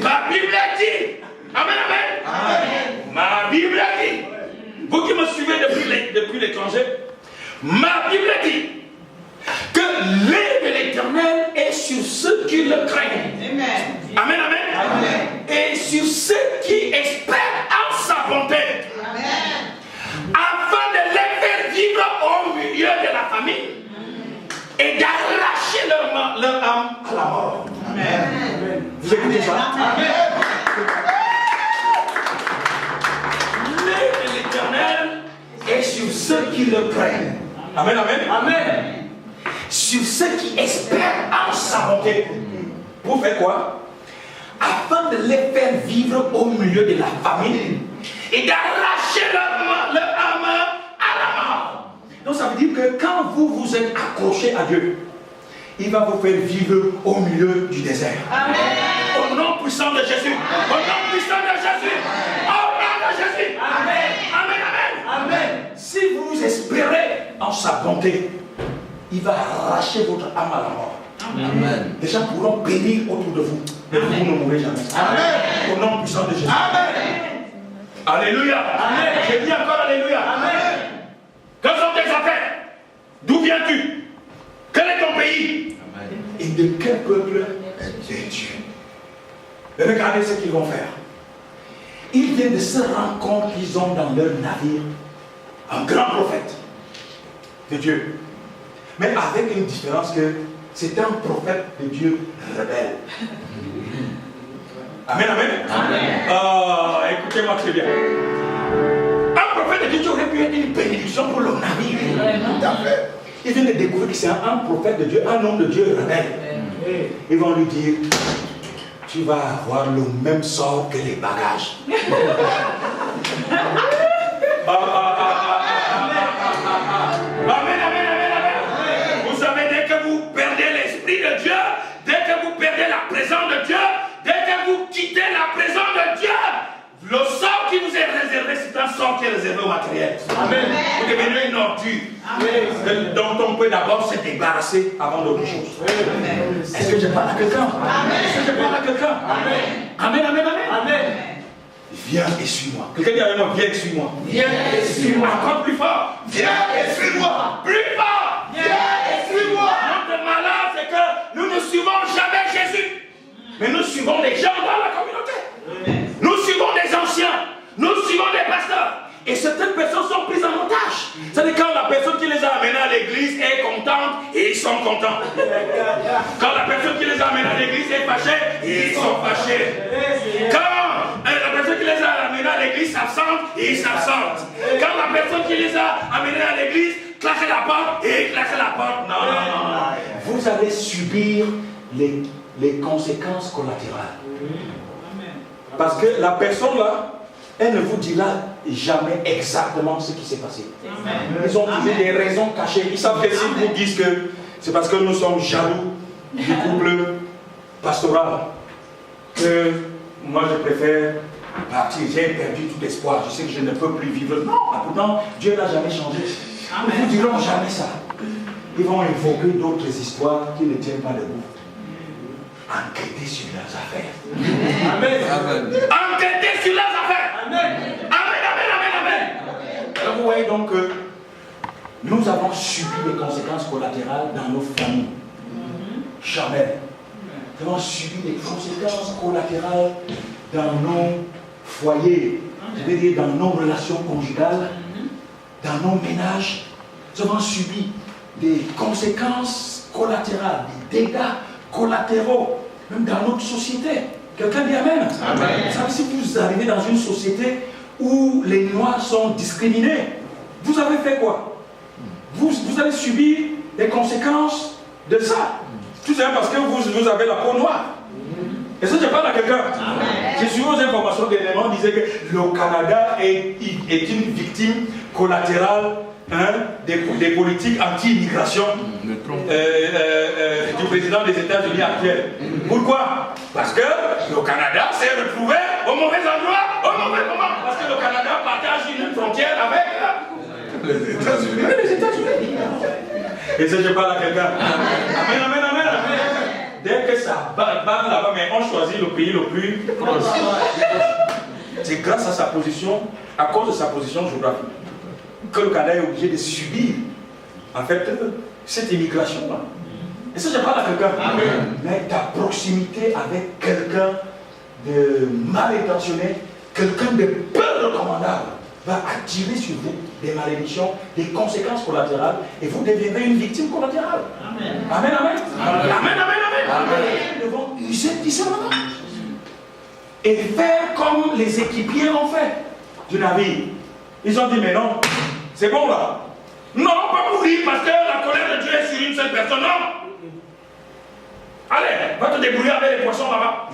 Ma Bible a dit. Amen, amen. Amen. Ma Bible a dit. Vous qui me suivez depuis l'étranger, ma Bible dit que l'œil de l'Éternel est sur ceux qui le craignent. Amen. Amen, amen. Amen. Et sur ceux qui espèrent en sa bonté. Amen. Afin de les faire vivre au milieu de la famille et d'arracher leur âme à la mort. Amen. Vous écoutez ça? Amen. L'œil de l'Éternel est sur ceux qui le craignent. Amen, amen. Amen. Sur ceux qui espèrent en sa bonté. Pour faire quoi? Afin de les faire vivre au milieu de la famille et d'arracher leur âme à la mort. Donc ça veut dire que quand vous êtes accroché à Dieu, il va vous faire vivre au milieu du désert. Amen. Au nom puissant de Jésus. Au nom puissant de Jésus. Au nom de Jésus. Amen. Amen, amen. Amen. Si vous espérez en sa bonté, il va arracher votre âme à la mort. Amen. Les gens pourront périr autour de vous, mais vous ne mourrez jamais. Amen. Au nom puissant de Jésus. Amen. Alléluia. Amen. Je dis encore Alléluia. Amen. Quelles sont tes affaires? D'où viens-tu? Quel est ton pays? Amen. Et de quel peuple es Dieu? Et regardez ce qu'ils vont faire. Ils viennent de se rendre compte qu'ils ont dans leur navire un grand prophète de Dieu. Mais avec une différence que c'est un prophète de Dieu rebelle. Amen, amen. Amen. Écoutez-moi très bien. Un prophète de Dieu aurait pu être une bénédiction pour le navire. Tout à fait. Ils viennent de découvrir que c'est un prophète de Dieu, un homme de Dieu rebelle. Ils vont lui dire, tu vas avoir le même sort que les bagages. Amen, amen, amen, amen. Vous savez, dès que vous perdez l'Esprit de Dieu, dès que vous perdez la présence de Dieu, dès que vous quittez la présence de Dieu, Le sort qui vous est réservé, c'est un sort qui est réservé au matériel. Amen. Vous devenez une ordure dont on peut d'abord se débarrasser avant d'autres choses. Est-ce que je parle à quelqu'un? Est-ce que je parle à quelqu'un? Amen, amen, amen. Amen. Viens et suis-moi. Quelqu'un dit avec moi, viens et suis-moi. Viens et suis-moi. Encore plus fort. Viens et suis-moi. Plus fort. Viens et suis-moi. Notre malheur, c'est que nous ne suivons jamais Jésus. Mais nous suivons des gens dans la communauté. Nous suivons des anciens. Nous suivons des pasteurs. Et certaines personnes sont prises en otage. C'est-à-dire quand la personne qui les a amenés à l'église est contente, et ils sont contents. Quand la personne qui les a amenés à l'église est fâchée, ils sont fâchés. Quand la personne qui les a amenés à l'église s'absente, ils s'absentent. Quand la personne qui les a amenés à l'église claque la porte, ils claquent la porte. Non, non, non, non. Vous allez subir les conséquences collatérales. Parce que la personne là, elle ne vous dira jamais exactement ce qui s'est passé. Ils ont trouvé des raisons cachées. Ils savent que s'ils vous disent que c'est parce que nous sommes jaloux du couple pastoral, que moi je préfère partir, j'ai perdu tout espoir, je sais que je ne peux plus vivre. Non, pourtant Dieu n'a jamais changé. Ils ne vous diront jamais ça. Ils vont évoquer d'autres histoires qui ne tiennent pas debout. Enquêtez sur leurs affaires. Amen. Amen. Enquêtez sur leurs affaires. Amen. Amen, amen, amen, amen. Alors vous voyez donc que nous avons subi des conséquences collatérales dans nos familles. Jamais. Nous avons subi des conséquences collatérales dans nos foyers. Je veux dire dans nos relations conjugales, dans nos ménages. Nous avons subi des conséquences collatérales, des dégâts collatéraux, même dans notre société. Quelqu'un dit Amen. Amen. Vous savez, si vous arrivez dans une société où les Noirs sont discriminés, vous avez fait quoi? Vous allez subir les conséquences de ça. Tout simplement parce que vous avez la peau noire. Et ça, je parle à quelqu'un. J'ai suivi aux informations dernièrement, on disait que le Canada est une victime collatérale des politiques anti-immigration du président des États-Unis actuel. Pourquoi? Parce que le Canada s'est retrouvé au mauvais endroit, au mauvais moment. Parce que le Canada partage une frontière avec les États-Unis. Et ça, je parle à quelqu'un. Amen, amen, amen, amen. Dès que ça bat là-bas, mais on choisit le pays le plus proche. C'est grâce à sa position, à cause de sa position géographique, que le Canada est obligé de subir en fait cette immigration-là. Et ça, je parle à quelqu'un. Mais ta proximité avec quelqu'un de mal intentionné, quelqu'un de peu recommandable, va attirer sur vous des malédictions, des conséquences collatérales, et vous deviendrez une victime collatérale. Amen. Amen, amen. Amen, amen, amen. Amen. Nous devons user de discernement et faire comme les équipiers l'ont fait du navire. Ils ont dit, mais non, c'est bon là. Non, pas mourir parce que la colère de Dieu est sur une seule personne, non. Allez, va te débrouiller avec les poissons là-bas.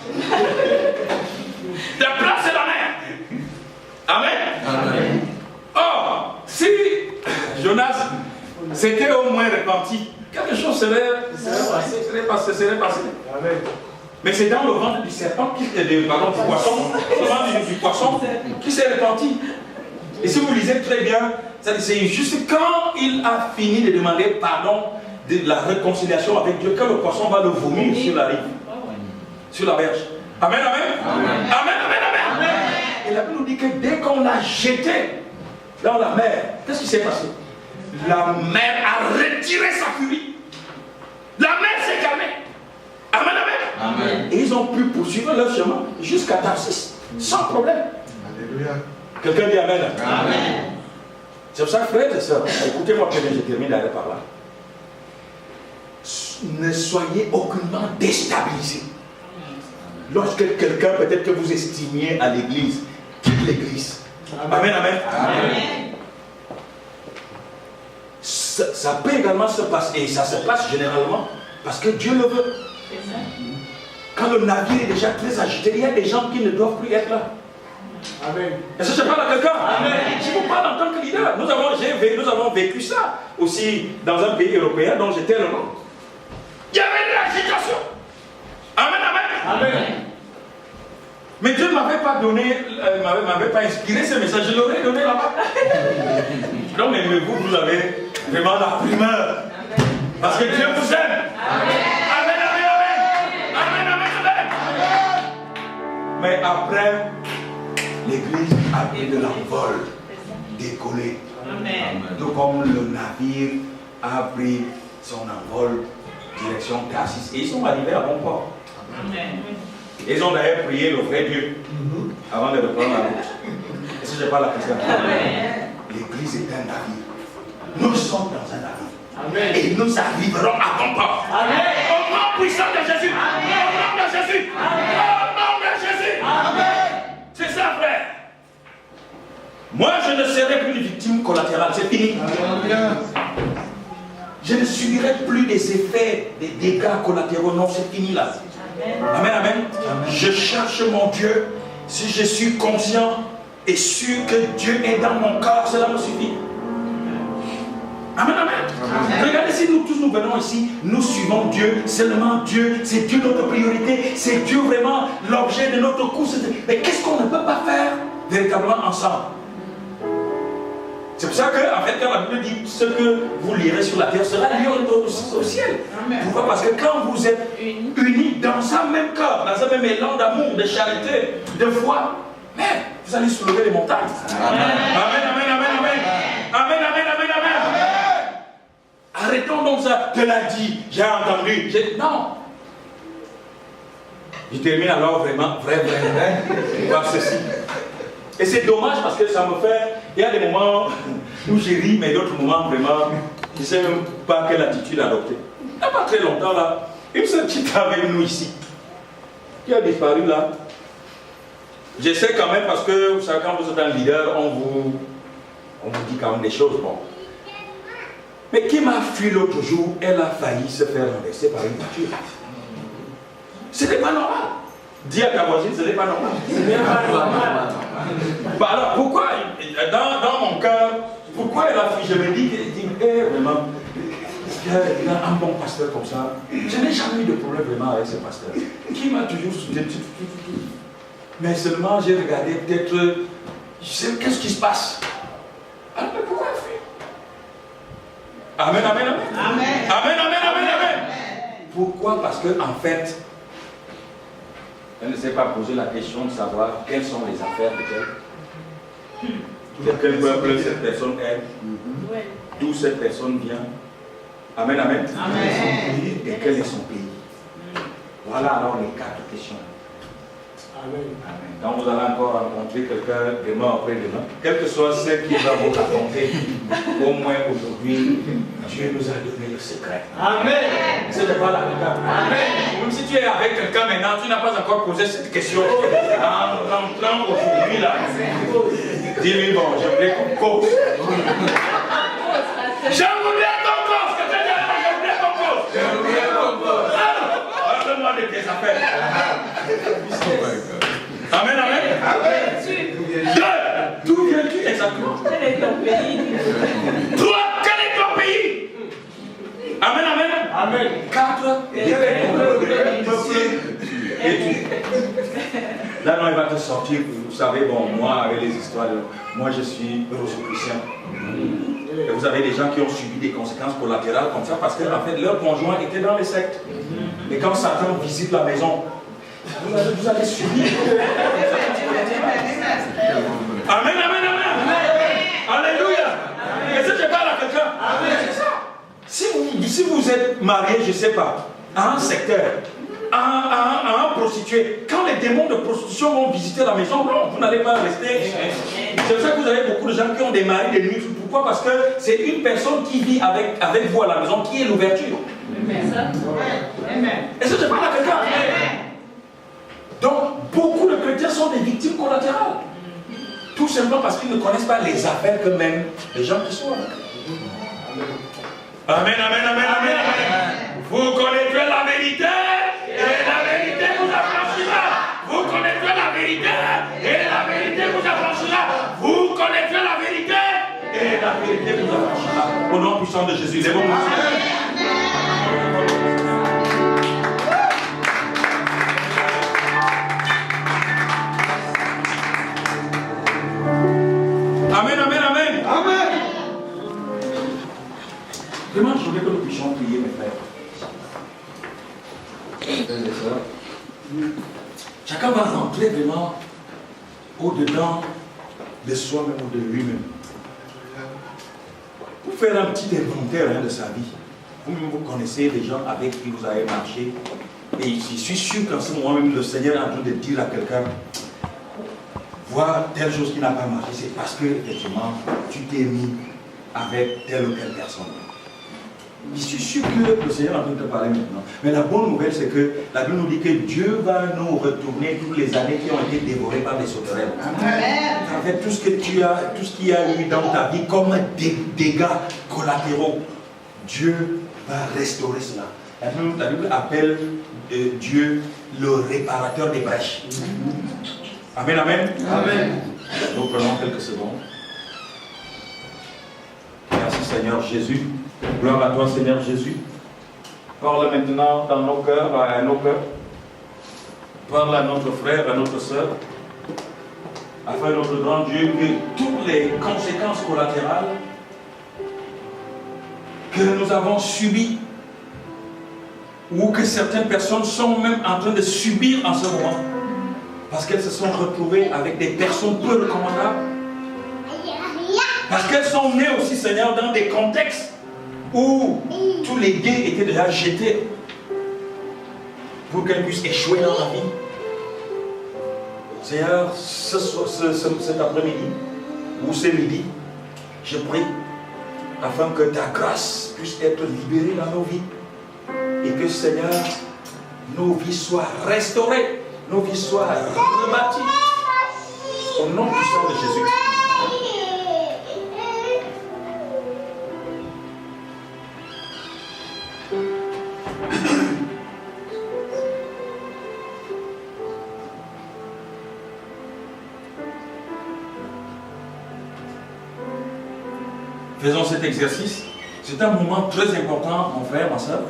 Ta place, c'est la mer. Amen. Amen. Or, si Jonas s'était au moins repenti, quelque chose serait passé. Amen. Mais c'est dans le ventre du serpent, du poisson, le ventre du poisson qui s'est repenti. Et si vous lisez très bien, c'est juste quand il a fini de demander pardon de la réconciliation avec Dieu, que le poisson va le vomir sur la rive, sur la berge. Amen, amen. Amen, amen, amen, amen. Et la Bible nous dit que dès qu'on l'a jeté dans la mer, qu'est-ce qui s'est passé? La mer a retiré sa furie. La mer s'est calmée. Amen, amen. Amen. Et ils ont pu poursuivre leur chemin jusqu'à Tarsis, sans problème. Alléluia. Quelqu'un dit Amen. Amen. C'est pour ça, frères et sœurs, écoutez-moi bien, je termine d'aller par là. Ne soyez aucunement déstabilisés. Lorsque quelqu'un, peut-être que vous estimiez à l'église, quitte l'église. Amen, amen. Amen. Ça peut également se passer, et ça se passe généralement, parce que Dieu le veut. Quand le navire est déjà très agité, il y a des gens qui ne doivent plus être là. Amen. Est-ce que je parle à quelqu'un? Amen. Je vous parle en tant que leader. Nous avons vécu ça aussi dans un pays européen dont j'étais le nom. Il y avait de l'agitation. Amen, amen. Amen. Mais Dieu ne m'avait pas donné, m'avait pas inspiré ce message, je l'aurais donné là-bas. Non, mais vous avez vraiment la primeur. Parce que Dieu vous aime. Amen, amen, amen. Amen, amen, amen. Mais après, l'église a pris de l'envol, décollé. Tout comme le navire a pris son envol direction Tarsis. Et ils sont arrivés à bon port. Ils ont d'ailleurs prié le vrai Dieu avant de reprendre la route. Est-ce que je parle à quelqu'un? L'église est un navire. Nous sommes dans un navire. Amen. Et nous arriverons à bon port. Amen. Au nom puissant de Jésus. Amen. Au nom de Jésus. Amen. Au nom de Jésus. Amen. C'est ça, frère. Moi, je ne serai plus une victime collatérale. C'est fini. Amen. Je ne subirai plus des effets, des dégâts collatéraux. Non, c'est fini là. Amen, amen. Amen. Je cherche mon Dieu. Si je suis conscient et sûr que Dieu est dans mon corps, cela me suffit. Amen, amen. Amen. Regardez, si nous tous nous venons ici, nous suivons Dieu, seulement Dieu, c'est Dieu notre priorité, c'est Dieu vraiment l'objet de notre course. Mais qu'est-ce qu'on ne peut pas faire véritablement ensemble? C'est pour ça que, en fait, quand la Bible dit ce que vous lirez sur la terre sera lié au ciel. Amen. Pourquoi? Parce que quand vous êtes unis dans un même corps, dans un même élan d'amour, de charité, de foi, mais vous allez soulever les montagnes. Amen, amen, amen, amen, amen. Amen, amen, amen, amen. Arrêtons donc ça. Tu l'as dit, j'ai entendu. Non. Je termine alors vraiment, vrai, voir ceci. Et c'est dommage parce que ça me fait. Il y a des moments où j'ai ri, mais d'autres moments vraiment, je ne sais même pas quelle attitude adopter. Il n'y a pas très longtemps là, une seule qui était avec nous ici, qui a disparu là. J'essaie quand même parce que vous savez, quand vous êtes un leader, on vous dit quand même des choses. Bon. Mais qui m'a fui l'autre jour, elle a failli se faire renverser par une voiture. Ce n'est pas normal. Dis à ta voisine, ce n'est pas normal. Ce n'est pas normal. Bah alors, pourquoi, dans mon cœur, pourquoi elle a fui? Je me dis, vraiment, il y a un bon pasteur comme ça. Je n'ai jamais eu de problème vraiment avec ce pasteur. Qui m'a toujours soutenu. Mais seulement, j'ai regardé peut-être, je sais, qu'est-ce qui se passe? Alors, pourquoi elle fuit? Amen, amen, amen. Amen, amen, amen, amen, amen. Pourquoi? Parce que, en fait, elle ne s'est pas posé la question de savoir quelles sont les affaires de quel peuple cette personne est, d'où cette personne vient. Amen, amen. Amen. Et quel est son pays. Voilà alors les 4 questions. Amen. Amen. Quand vous allez encore rencontrer quelqu'un demain après-demain, quel que soit ce qu'il va vous raconter, au moins aujourd'hui, Dieu nous a donné le secret. Amen. Ce n'est pas la regarde. Amen. Même si tu es avec quelqu'un maintenant, tu n'as pas encore posé cette question. En rentrant aujourd'hui là, dis-lui bon, je voulais qu'on cause. Je voulais qu'on cause. Que tu dis, je voulais qu'on cause. Je voulais qu'on cause. Parle-moi de tes affaires. Amen, amen. D'où viens-tu exactement? Quel est ton pays? Toi, quel est ton pays? Amen, amen. Amen. 4. Là, non, il va te sortir. Vous savez, bon, moi, avec les histoires, moi, je suis rosicrucien. Et vous avez des gens qui ont subi des conséquences collatérales comme ça parce que, en fait, leur conjoint était dans les sectes. Et quand Satan visite la maison, vous allez subir. Amen, amen, amen. Alléluia. Est-ce que je parle à quelqu'un? C'est ça. Si vous êtes marié, je ne sais pas, à un secteur, à un prostitué, quand les démons de prostitution vont visiter la maison, non, vous n'allez pas rester. C'est pour ça que vous avez beaucoup de gens qui ont des maris de nuit. Pourquoi? Parce que c'est une personne qui vit avec vous à la maison qui est l'ouverture. Est-ce que je parle à quelqu'un? Donc, beaucoup de chrétiens sont des victimes collatérales. Tout simplement parce qu'ils ne connaissent pas les affaires que mènent les gens qui sont là. Amen, amen, amen, amen, amen. Vous connaîtrez la vérité et la vérité vous affranchira. Vous connaîtrez la vérité et la vérité vous affranchira. Vous connaîtrez la vérité et la vérité vous affranchira. Au nom puissant de Jésus, lèvons-nous. sœurs, chacun va rentrer vraiment au-dedans de soi-même ou de lui-même. Pour faire un petit inventaire de sa vie. Vous-même, vous connaissez des gens avec qui vous avez marché. Et je suis sûr qu'en ce moment même, le Seigneur est en train de dire à quelqu'un, voir telle chose qui n'a pas marché, c'est parce que, effectivement, tu t'es mis avec telle ou telle personne. Je suis sûr que le Seigneur est en train de te parler maintenant. Mais la bonne nouvelle, c'est que la Bible nous dit que Dieu va nous retourner toutes les années qui ont été dévorées par les sauterelles. Avec tout ce que tu as, tout ce qu'il y a eu dans ta vie comme des dégâts collatéraux, Dieu va restaurer cela. La Bible appelle Dieu le réparateur des brèches. Amen, amen. Amen. Nous prenons quelques secondes. Merci Seigneur Jésus. Gloire à toi Seigneur Jésus. Parle maintenant dans nos cœurs, à nos cœurs. Parle à notre frère, à notre soeur. Afin notre grand Dieu que toutes les conséquences collatérales que nous avons subies ou que certaines personnes sont même en train de subir en ce moment parce qu'elles se sont retrouvées avec des personnes peu recommandables, parce qu'elles sont nées aussi Seigneur dans des contextes où tous les dés étaient déjà jetés pour qu'elles puissent échouer dans la vie. Seigneur, cet après-midi ou ce midi, je prie afin que ta grâce puisse être libérée dans nos vies et que Seigneur, nos vies soient restaurées, nos vies soient rebâties au nom puissant de Jésus. Faisons cet exercice. C'est un moment très important, mon frère, ma soeur.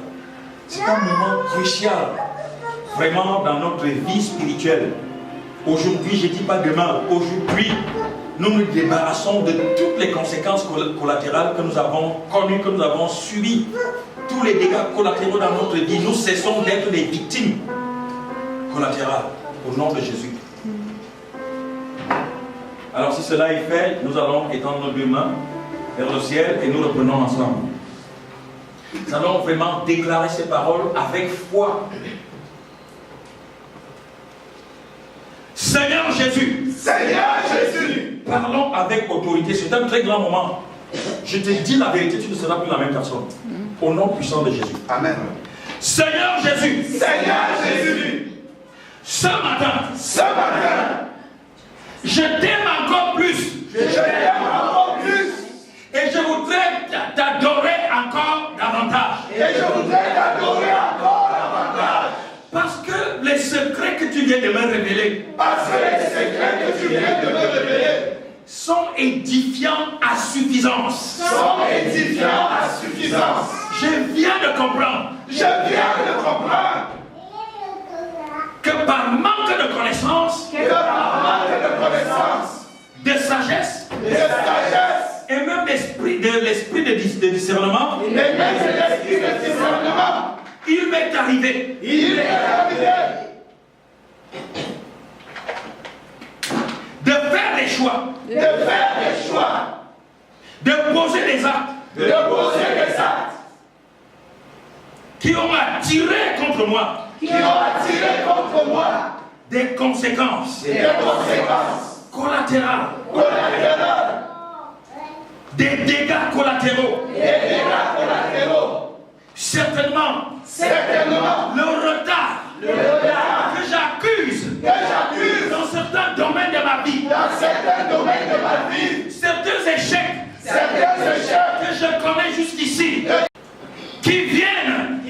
C'est un moment crucial, vraiment, dans notre vie spirituelle. Aujourd'hui, je ne dis pas demain, aujourd'hui, nous nous débarrassons de toutes les conséquences collatérales que nous avons connues, que nous avons subies. Tous les dégâts collatéraux dans notre vie, nous cessons d'être des victimes collatérales, au nom de Jésus. Alors, si cela est fait, nous allons étendre nos deux mains vers le ciel et nous reprenons ensemble. Nous allons vraiment déclarer ces paroles avec foi. Seigneur Jésus, parlons avec autorité. C'est un très grand moment. Je te dis la vérité, tu ne seras plus la même personne. Au nom puissant de Jésus. Amen. Seigneur Jésus, ce matin, je t'aime encore plus. Et je voudrais t'adorer encore davantage. Parce que les secrets que tu viens de me révéler, sont édifiants à suffisance. Je viens de comprendre. Que par manque de connaissance, de sagesse, et même l'esprit de discernement, il m'est arrivé de faire des choix, de poser des actes, qui ont attiré contre moi, des conséquences, collatérales, des dégâts collatéraux. Certainement, le retard que j'accuse dans certains domaines de ma vie, certains échecs que je connais jusqu'ici, qui viennent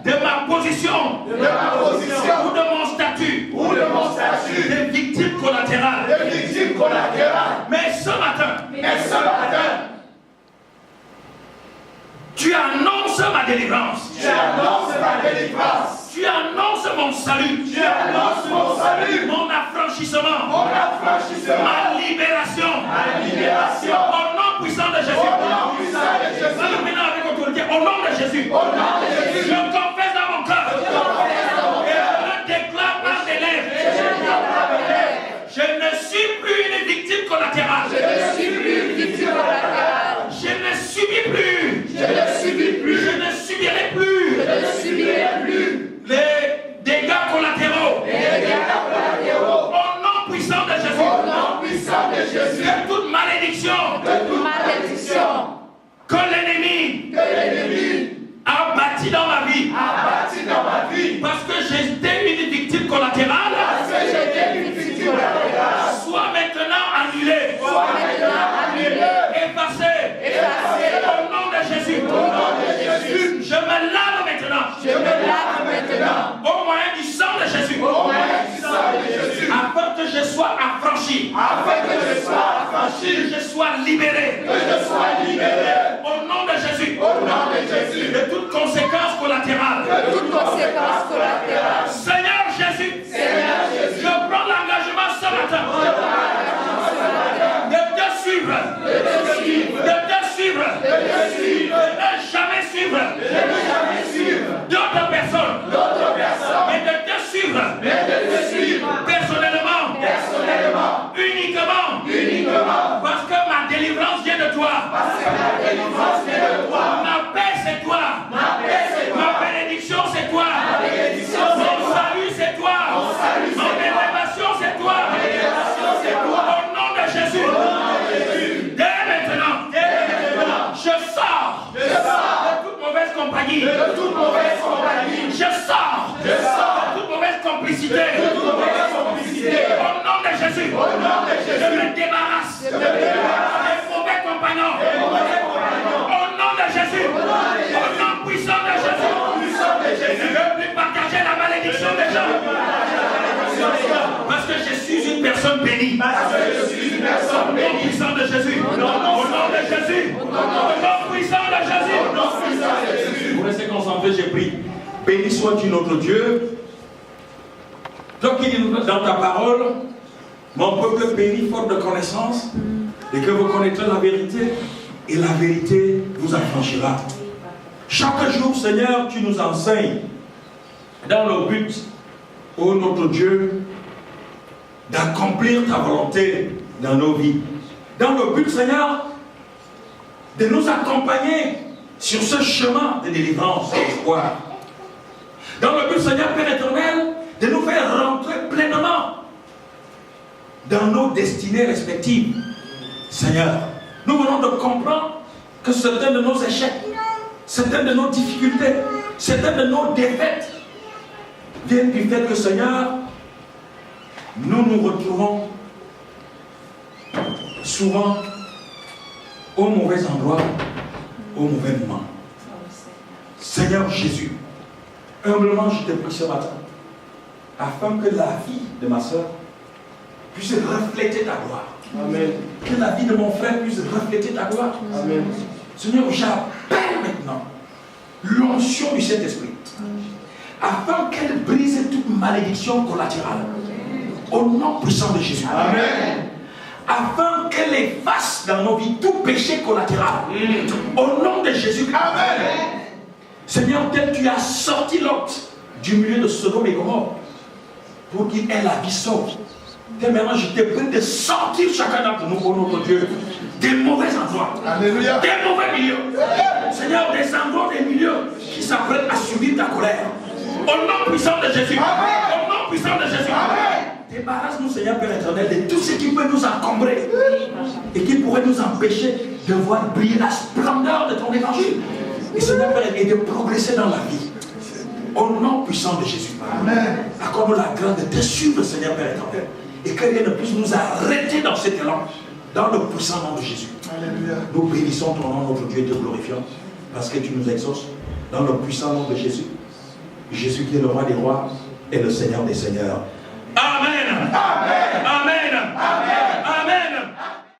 de ma position ou de mon statut de victime collatérale. Mais ce matin, tu annonces ma délivrance. Tu annonces mon salut. Mon affranchissement. Ma libération. Au nom puissant de Jésus. Maintenant avec autorité. Au nom de Jésus. Je confesse dans mon cœur collatérale. Je ne suis plus victime collatérale. Je ne subis plus. Je ne subis plus. Je ne subirai plus. Je ne subirai plus. Les dégâts collatéraux. Les dégâts collatéraux. Au nom puissant de Jésus. Au nom puissant de Jésus. De toute malédiction. De toute malédiction. Que l'ennemi a bâti dans ma vie. Parce que j'étais une victime collatérale. Soit maintenant annulée. Effacée. Au nom de Jésus. Je me lave maintenant. Au moyen du sang de Jésus. Afin que je sois affranchi. Que je sois libéré. Au nom de Jésus. De toute conséquence collatérale. Seigneur Jésus. Je prends l'engagement ce matin. De te suivre. De ne jamais suivre d'autres personnes. Mais de te suivre. Personnellement. Uniquement. Parce que ma délivrance vient de toi. Ma paix c'est toi. Ma bénédiction c'est toi. Mon salut c'est toi. Mon élévation c'est toi. Au nom de Jésus. Dès maintenant. Je sors de toute mauvaise compagnie. Je sors de toute mauvaise complicité. Au nom de Jésus. Je me débarrasse des mauvais compagnons. Au nom de Jésus. Au nom puissant de Jésus. Je ne veux plus partager la malédiction des gens. Parce que je suis une personne bénie. Au nom puissant de Jésus. Au nom de Jésus. Au nom puissant de Jésus. Vous restez concentrés, j'ai pris. Béni sois-tu notre Dieu. Toi qui dis dans ta parole, mon peuple béni faute de connaissance, et que vous connaîtrez la vérité, et la vérité vous affranchira. Chaque jour, Seigneur, tu nous enseignes dans le but, ô notre Dieu, d'accomplir ta volonté dans nos vies. Dans le but, Seigneur, de nous accompagner sur ce chemin de délivrance et d'espoir. Dans le but, Seigneur, Père éternel, de nous faire rentrer pleinement dans nos destinées respectives. Seigneur, nous venons de comprendre que certains de nos échecs, certaines de nos difficultés, certaines de nos défaites viennent du fait que, Seigneur, nous nous retrouvons souvent au mauvais endroit, au mauvais moment. Seigneur Jésus, humblement je te prie ce matin, afin que la vie de ma soeur puisse refléter ta gloire. Amen. Que la vie de mon frère puisse refléter ta gloire. Amen. Seigneur, j'appelle maintenant l'onction du Saint-Esprit, afin qu'elle brise toute malédiction collatérale. Au nom puissant de Jésus. Amen. Afin qu'elle efface dans nos vies tout péché collatéral. Au nom de Jésus. Amen. Seigneur, tel tu as sorti Lot du milieu de Sodome et Gomorrhe pour qu'il ait la vie sauve. Tel maintenant je te prie de sortir chacun d'entre nous, oh notre Dieu, des mauvais endroits. Alléluia. Des mauvais milieux. Seigneur, des endroits, des milieux qui s'apprêtent à subir ta colère. Au nom puissant de Jésus. Au nom puissant de Jésus. Débarrasse-nous, Seigneur Père éternel, de tout ce qui peut nous encombrer et qui pourrait nous empêcher de voir briller la splendeur de ton évangile. Et Seigneur Père, et de progresser dans la vie. Au nom puissant de Jésus. Amen. Accorde-nous la grâce de te suivre, Seigneur Père éternel. Et que rien ne puisse nous arrêter dans cet élan, dans le puissant nom de Jésus. Alléluia. Nous bénissons ton nom, notre Dieu, et te glorifions, parce que tu nous exauces dans le puissant nom de Jésus. Jésus qui est le roi des rois et le Seigneur des seigneurs. Amen. Amen. Amen. Amen. Amen.